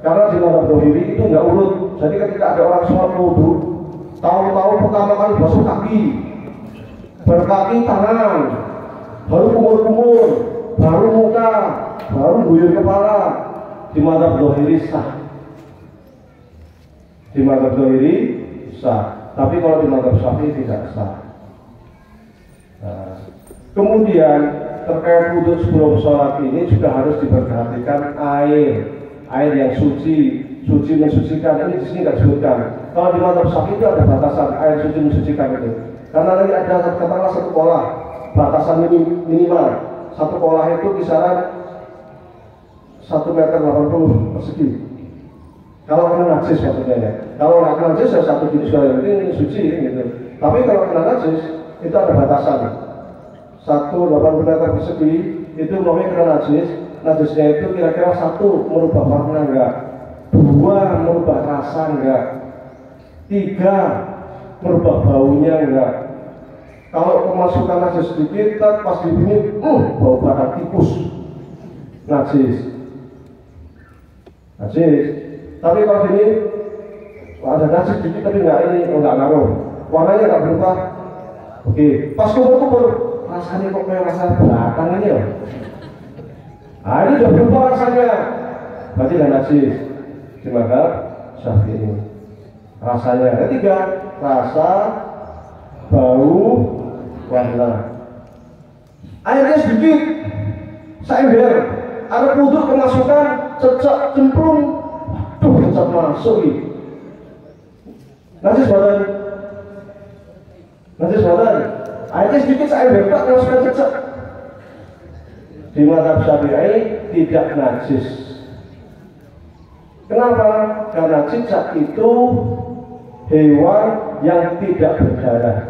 karena di mazhab Dohiri itu nggak urut. Jadi ketika ada orang sholat wudu, tahu-tahu pertama kali basuh kaki, berkaki tangan, baru kumur-kumur, baru muka, baru guyur kepala. di mazhab Dzahiri sah. Di mazhab Dzahiri sah, tapi kalau di mazhab Syafi'i tidak sah. Nah, kemudian terkait wudhu sebelum sholat ini juga harus diperhatikan air yang suci mensucikan. Ini di sini nggak disebutkan. Kalau di mazhab Syafi'i itu ada batasan air suci mensucikan itu, karena nanti ada katakanlah satu kolah, batasan minimal satu kolah itu kisaran 1,80 meter persegi. Kalau kena najis maksudnya ya. Kalau nggak kena najis ya 1 jenis sekali ini suci gitu. Tapi kalau kena najis itu ada batasan 1,80 meter persegi itu maunya kena najis. Najisnya itu kira-kira 1 merubah warna enggak, 2 merubah rasa enggak, 3 merubah baunya enggak. Kalau kemasukan najis sedikit, pas dibunyi, bau badan tikus, najis. Tapi kalau ini ada najis sedikit tapi enggak ngaruh, warnanya enggak berubah. Oke, pas kumur-kumur rasanya kok kayak rasa belakang ini ya. Nah, ini udah berubah rasanya, berarti enggak najis. Di mazhab Syafi'i rasanya. Ketiga, rasa, bau, warna. Airnya sedikit, seember. Ada wudhu kemasukan, cecak, cemplung, cecak masuk ini. Najis badan. Airnya sedikit, seember, tak kemasukan cecak. Di mazhab Syafi'i tidak najis. Kenapa? Karena cicak itu hewan yang tidak berdarah.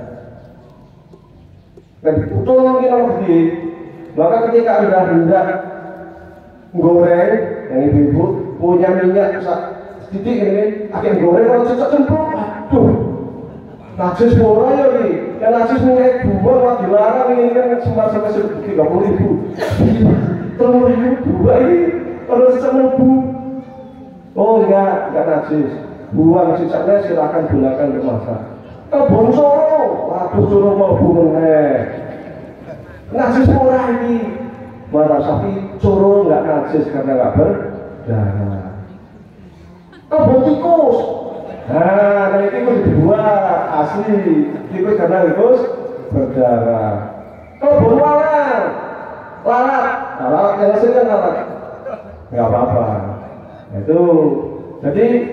Dan betul mungkin lebih. Maka ketika Anda hendak goreng, yang ibu-ibu punya minyak sedikit ini, akan goreng kalau cicak cemplung, aduh, najis murah ya ini. Yang najis minyak buah malah dilarang ini kan sempat sampai 30.000. Telur buah ini kalau cicak mlebu. Oh enggak najis. Buang cicaknya silakan gunakan untuk masak. Kebun soro, waduh suruh mau meneh. Najis murah ini. Mazhab Syafi'i soro enggak najis karena enggak berdarah. Kebun tikus. Nah tikus dibuat asli. Tikus karena tikus berdarah. Kebun lalat yang asli kan lalat. Enggak apa-apa. Itu jadi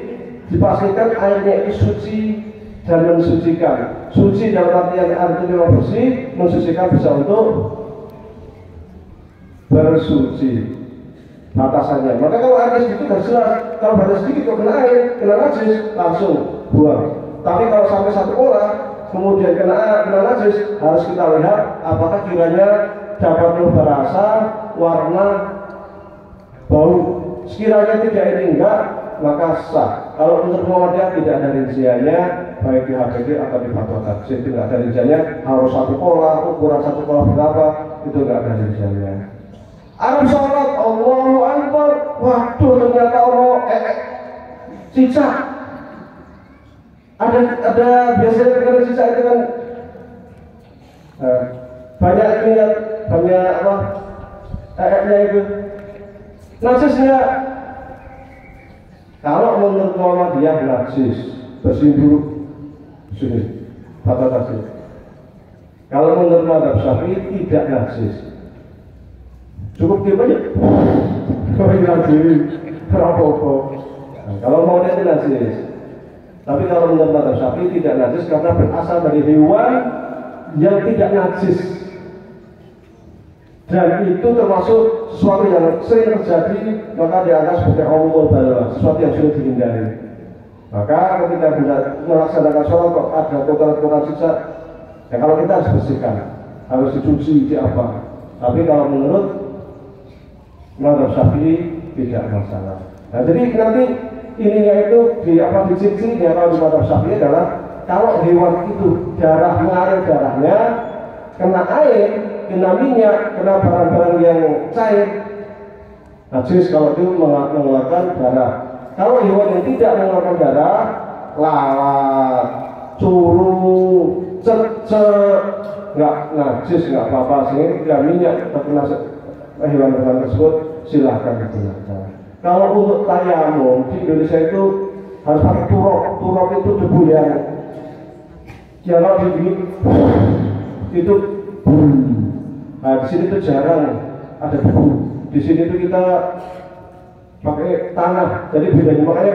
dipastikan airnya itu suci dan mensucikan. Suci dalam artinya bersih, mensucikan bisa untuk bersuci. Batasannya. Maka kalau airnya sedikit harus jelas. Kalau batas sedikit kok kena air, kena najis, langsung buang. Tapi kalau sampai 1 kolah kemudian kena najis, harus kita lihat apakah kiranya dapat merubah rasa, warna, bau. Sekiranya tidak ini enggak, maka sah. Kalau menurut Muhammadiyah tidak ada rinciannya, baik di HPD atau di fatwa tafsir tidak ada rinciannya. Harus 1 kolah, ukuran 1 kolah berapa, itu enggak ada rinciannya. Arab sholat, Allahu Akbar, waduh ternyata Allah cicak. Ada biasanya kalau cicak itu kan banyak ingat, banyak apa? Itu. Najisnya kalau menurut Muhammadiyah najis, bersih dulu sini kata najis. Kalau menurut mazhab Syafi'i tidak najis, cukup diam aja. Kalau najis apa-apa. Kalau mau itu najis. Tapi kalau menurut mazhab Syafi'i tidak najis karena berasal dari hewan yang tidak najis. Dan itu termasuk sesuatu yang sering terjadi, maka dianggap sebagai umumul balwa, sesuatu yang sudah dihindari. Maka ketika hendak melaksanakan sholat kok ada kotoran-kotoran sisa, ya kalau kita harus bersihkan, harus dicuci di apa. Tapi kalau menurut mazhab Syafi'i tidak masalah. Nah jadi nanti ininya itu di apa di ciri-cirinya kalau di mazhab Syafi'i adalah kalau hewan itu mengalir darahnya, kena air, kena minyak, kena barang-barang yang cair, najis kalau itu mengeluarkan darah. Kalau hewan yang tidak mengeluarkan darah, lalat, curu, cecek, nggak najis, nggak apa-apa. Sehingga tidak minyak terkena hewan-hewan tersebut, silahkan digunakan. Kalau untuk tayamum di Indonesia itu harus pakai turok. Turok itu debu yang kalau di itu nah di sini tuh jarang ada debu. Di sini tuh kita pakai tanah. Jadi bedanya makanya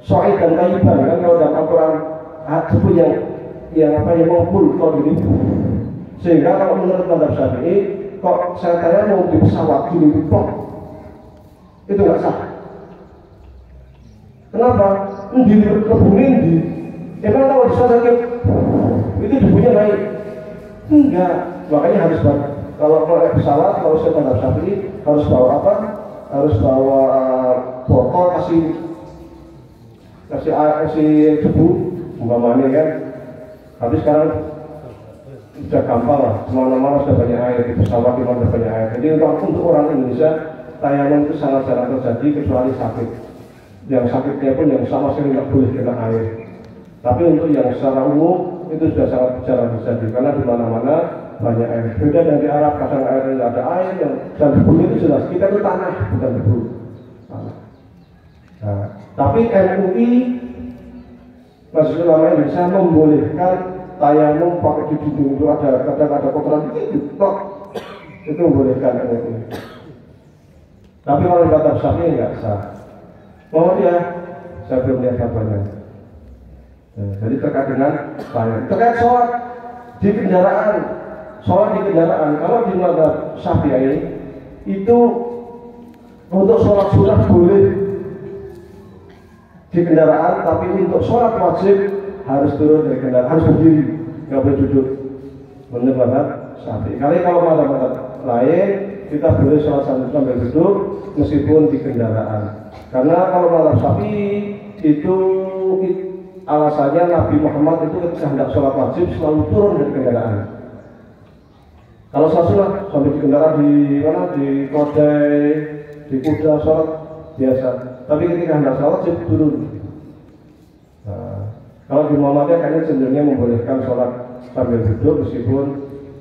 so'id dan tayyiban kan kalau dalam Al-Quran debu yang mengumpul kalau gini. Sehingga kalau menurut mazhab Syafi'i kok saya tanya mau di pesawat gini plok itu nggak sah. Kenapa? Di kebun di emang kalau di sakit itu debunya naik? Enggak, makanya harus kalau naik pesawat kalau saya mazhab Syafi'i harus bawa apa? Harus bawa botol kasih debu umpamanya kan. Tapi sekarang sudah gampang lah, semana-mana sudah banyak air, di pesawat memang sudah banyak air. Jadi untuk orang Indonesia, tayamum itu sangat jarang terjadi kecuali sakit. Yang sakitnya pun yang sama sekali nggak boleh kena air. Tapi untuk yang secara umum itu sudah sangat jarang terjadi karena di mana-mana banyak air. Beda dengan di Arab, kadang air tidak ada air dan debu itu jelas. Kita itu tanah bukan debu. Nah, tapi MUI Majelis Ulama Indonesia membolehkan tayamum pakai di hidung itu kadang ada kotoran itu tok itu membolehkan MUI. Tapi kalau kata Syafi'i nggak sah. Oh ya, saya belum lihat kabarnya. Jadi terkait dengan tayamum, terkait sholat di kendaraan, kalau di mazhab Syafi'i itu untuk sholat sunnah boleh di kendaraan, tapi untuk sholat wajib harus turun dari kendaraan, harus berdiri, nggak boleh duduk. Menurut mazhab Syafi'i. Kalau mazhab lain kita boleh sholat sambil duduk meskipun di kendaraan. Karena kalau mazhab Syafi'i itu alasannya Nabi Muhammad itu ketika hendak sholat wajib selalu turun dari kendaraan. Kalau sholat sunnah sambil di kendaraan di mana, di kodai, di kuda sholat biasa. Tapi ketika hendak sholat wajib turun. Nah, kalau di Muhammadiyah kayaknya cenderungnya membolehkan sholat sambil duduk meskipun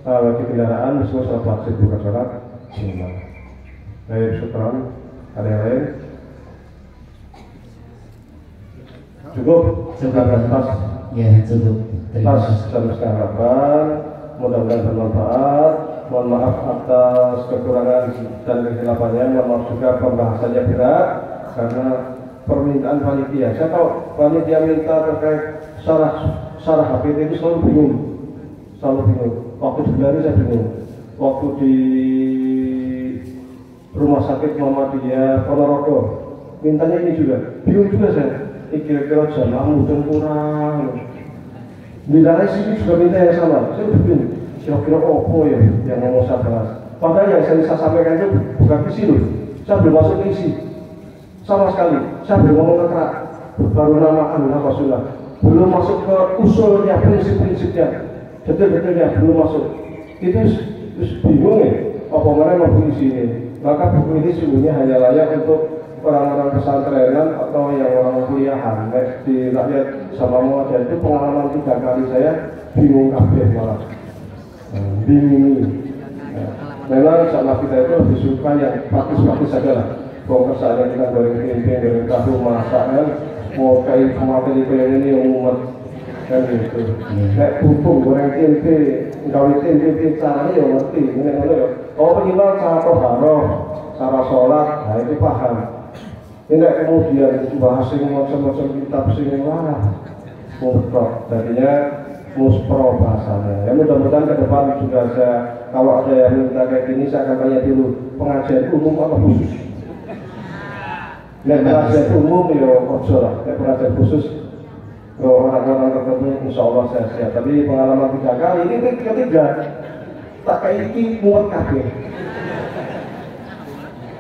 di kendaraan meskipun sholat wajib bukan sholat sunnah. Baik, syukran. Ada yang lain? Cukup? Tas? Ya, cukup. Terima Tas kasih. jam setengah 8. Mudah-mudahan bermanfaat. Mohon maaf atas kekurangan dan kesilapannya. Mohon maaf juga pembahasannya berat karena permintaan panitia. Saya tahu panitia minta terkait syarah HPT itu selalu bingung. Waktu di Belanda saya bingung. Waktu di Rumah Sakit Muhammadiyah Ponorogo mintanya ini juga bingung juga saya. Kira-kira jamaah mudah kurang. Di daerah sini juga minta yang sama. Saya bingung. Kira-kira apa ya yang mau saya bahas. Padahal yang saya sampaikan itu bukan isi loh. Saya belum masuk ke isi sama sekali. Saya belum ngomong ke kerak. Baru nama apa sudah. Belum masuk ke usulnya, prinsip-prinsipnya, detail-detailnya belum masuk. Itu bingung ya. Apa mereka mau buku isi ini? Maka buku ini sungguhnya hanya layak untuk orang-orang pesantrenan atau yang orang kuliahan. Di rakyat sama Muhammadiyah itu pengalaman 3 kali saya bingung kabeh malah. Bingung. Memang sama kita itu lebih suka yang praktis-praktis saja lah. Bongkar saja kita goreng tempe, goreng tahu, masak kan. Mau kayak kemarin ini yang umat kan gitu. Kayak pupung goreng tempe, gawe tempe caranya ya ngerti. Oh minimal cara toharoh, cara sholat, nah itu paham. Ini kemudian bahas yang macam-macam kitab sing wah muspro, jadinya muspro bahasanya. Ya mudah-mudahan ke depan juga saya kalau ada yang minta kayak gini saya akan tanya dulu pengajian umum atau khusus. Pengajian umum ya ojo lah, pengajian khusus orang-orang tertentu insya Allah saya siap. Tapi pengalaman 3 kali ini ketiga tak kayak ini muat kabeh.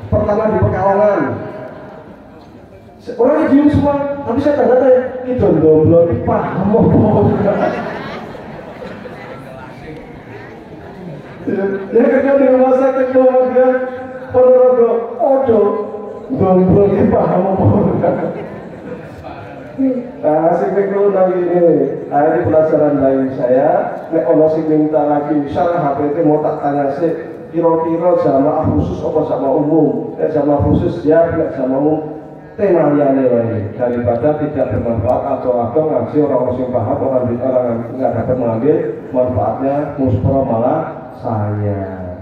Pertama di Pekalongan. Orang diem semua, tapi saya tanya-tanya, ini domblo, ini paham apa? Ya ketika di rumah sakit Muhammadiyah Ponorogo, domblo ini paham apa? Nah, sing mikul lagi ini, ini pelajaran dari saya. Nek ono sing minta lagi syarah HPT mau tak tanya sih, kira-kira jamaah khusus apa jamaah umum? Jamaah khusus ya, jamaah umum tema liane wae daripada tidak bermanfaat atau ngaji orang yang paham orang nggak dapat mengambil manfaatnya muspro malah saya.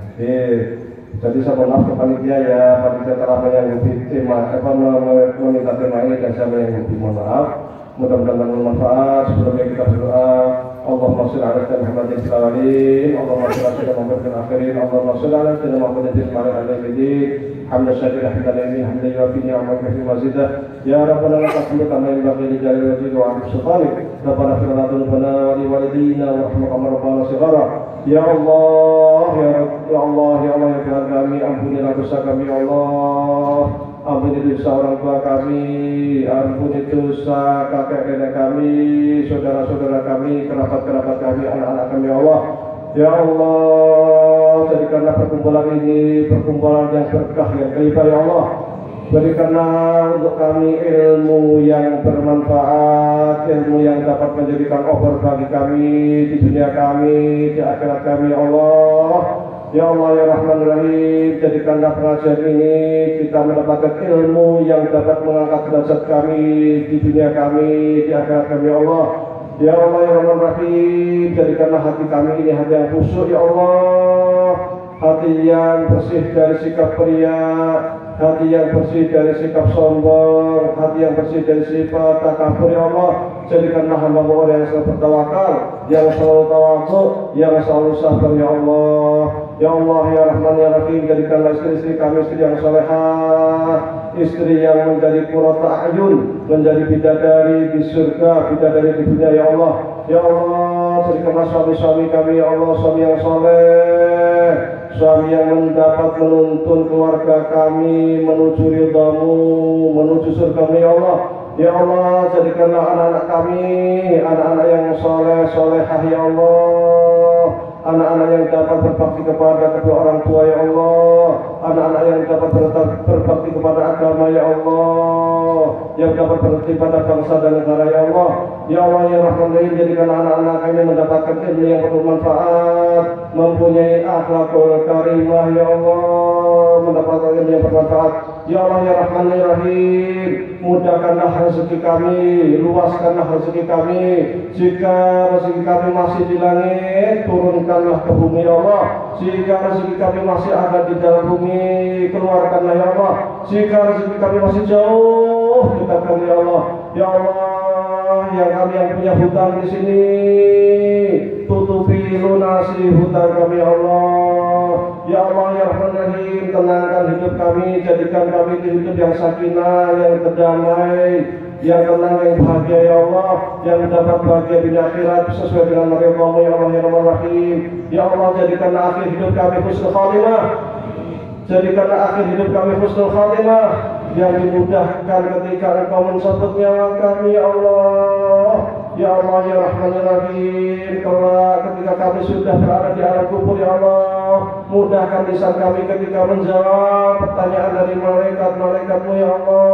Jadi saya mohon maaf ke panitia ya, panitia telah menyanggupi tema meminta tema ini dan saya menyanggupi, mohon maaf. Mudah-mudahan bermanfaat. Sebelumnya kita berdoa. Allahumma sholli ala sayyidina Muhammadin fil awwalin, Allahumma sholli ala sayyidina Muhammadin fil akhirin, Allahumma sholli ala sayyidina Muhammadin fil akhirin. Hamdan syakiran hamdan hamdan yuwafi ni'amaka fi mazidah. Ya Rabbana lakal hamdu kama yanbaghi li jalali wajhika wa 'azimi sultanik. Rabbana ighfir lana dhunubana wa li walidayna warhamna rabbana shighara. Ya Allah, ya Allah, ya Allah, ya Tuhan kami, ampunilah dosa kami ya Allah. Ampuni dosa orang tua kami, ampuni dosa kakek nenek kami, saudara-saudara kami, kerabat-kerabat kami, anak-anak kami ya Allah. Ya Allah, jadikanlah perkumpulan ini perkumpulan yang berkah yang berlimpah ya Allah. Berikanlah untuk kami ilmu yang bermanfaat, ilmu yang dapat menjadikan obor bagi kami di dunia kami, di akhirat kami ya Allah. Ya Allah ya Rahman Rahim, jadikanlah pengajian ini kita mendapatkan ilmu yang dapat mengangkat derajat kami di dunia kami, di akhirat kami ya Allah. Ya Allah ya Rahman Rahim, jadikanlah hati kami ini hati yang khusyuk ya Allah, hati yang bersih dari sikap pria, hati yang bersih dari sikap sombong, hati yang bersih dari sifat takabur ya Allah. Jadikanlah hamba orang yang selalu bertawakal, yang selalu tawadhu, yang selalu sabar ya Allah. Ya Allah ya Rahman ya Rahim, jadikanlah istri-istri kami istri yang salehah, istri yang menjadi qurrata a'yun, menjadi bidadari di surga, bidadari di dunia ya Allah. Ya Allah, jadikanlah suami-suami kami ya Allah, suami yang saleh, suami yang mendapat menuntun keluarga kami menuju ridhamu, menuju surga ya Allah. Ya Allah, jadikanlah anak-anak kami anak-anak yang saleh, salehah ya Allah, anak-anak yang dapat berbakti kepada kedua orang tua ya Allah, anak-anak yang dapat berbakti kepada agama ya Allah, yang dapat berbakti pada bangsa dan negara ya Allah. Ya Allah ya Rahman Rahim, jadikan anak-anak kami mendapatkan ilmu yang bermanfaat, mempunyai akhlakul karimah ya Allah, mendapatkan ilmu yang bermanfaat. Ya Allah ya Rahman ya Rahim, mudahkanlah rezeki kami, luaskanlah rezeki kami. Jika rezeki kami masih di langit, turunkanlah ke bumi ya Allah. Jika rezeki kami masih ada di dalam bumi, keluarkanlah ya Allah. Jika rezeki kami masih jauh, dekatkan ya Allah. Ya Allah, yang kami yang punya hutang di sini, tutupi lunasi hutang kami ya Allah. Ya Allah ya Rahman Rahim, tenangkan hidup kami, jadikan kami hidup yang sakinah, yang berdamai, yang tenang, yang bahagia ya Allah, yang dapat bahagia di akhirat sesuai dengan mereka ya Allah ya Rahman Rahim. Ya Allah, jadikanlah akhir hidup kami husnul khatimah, jadikanlah akhir hidup kami husnul khatimah, yang dimudahkan ketika Engkau mencabut nyawa kami ya Allah. Ya Allah ya Rahman ya Rahim, ketika kami sudah berada di alam kubur ya Allah, mudahkan lisan kami ketika menjawab pertanyaan dari malaikat-malaikatmu ya Allah.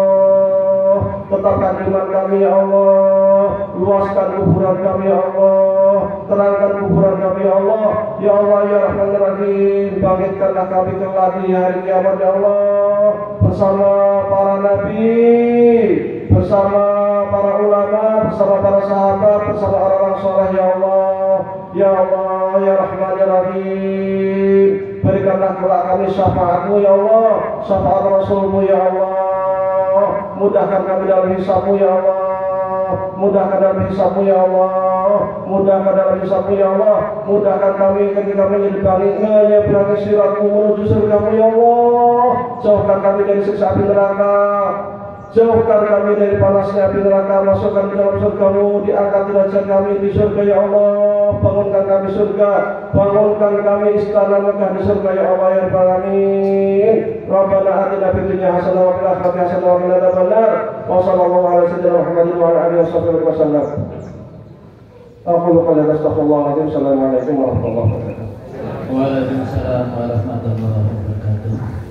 Tetapkan iman kami ya Allah, luaskan kuburan kami ya Allah, terangkan kuburan kami ya Allah. Ya Allah ya Rahman ya Rahim, bangkitkanlah kami kelak di hari kiamat ya Allah, bersama para nabi, bersama para ulama, bersama para sahabat, bersama orang-orang saleh ya Allah. Ya Allah ya Rahman ya Rahim, berikanlah kelak kami syafaatmu ya Allah, syafaat Rasulmu ya Allah. Mudahkan kami dalam hisabmu ya Allah, mudahkan dalam hisabmu ya Allah, mudahkan dalam hisabmu ya Allah, mudahkan kami ketika menyeberangi siratmu menuju surgamu ya Allah. Jauhkan kami dari siksa api neraka, jauhkan kami dari panasnya api neraka, masukkan ke dalam surgamu, diangkat derajat kami di surga ya Allah. Bangunkan kami surga, bangunkan kami istana Mekah di surga ya Allah ya Rabbal Alamin. Rabbana atina fid dunya hasanah wa fil akhirati hasanah wa qina adzabannar. Wa sallallahu ala sayyidina Muhammadin wa ala alihi wasallam. Aqulu qawli hadza astaghfirullahaladzim. Assalamualaikum warahmatullahi wabarakatuh. Waalaikumsalam warahmatullahi wabarakatuh.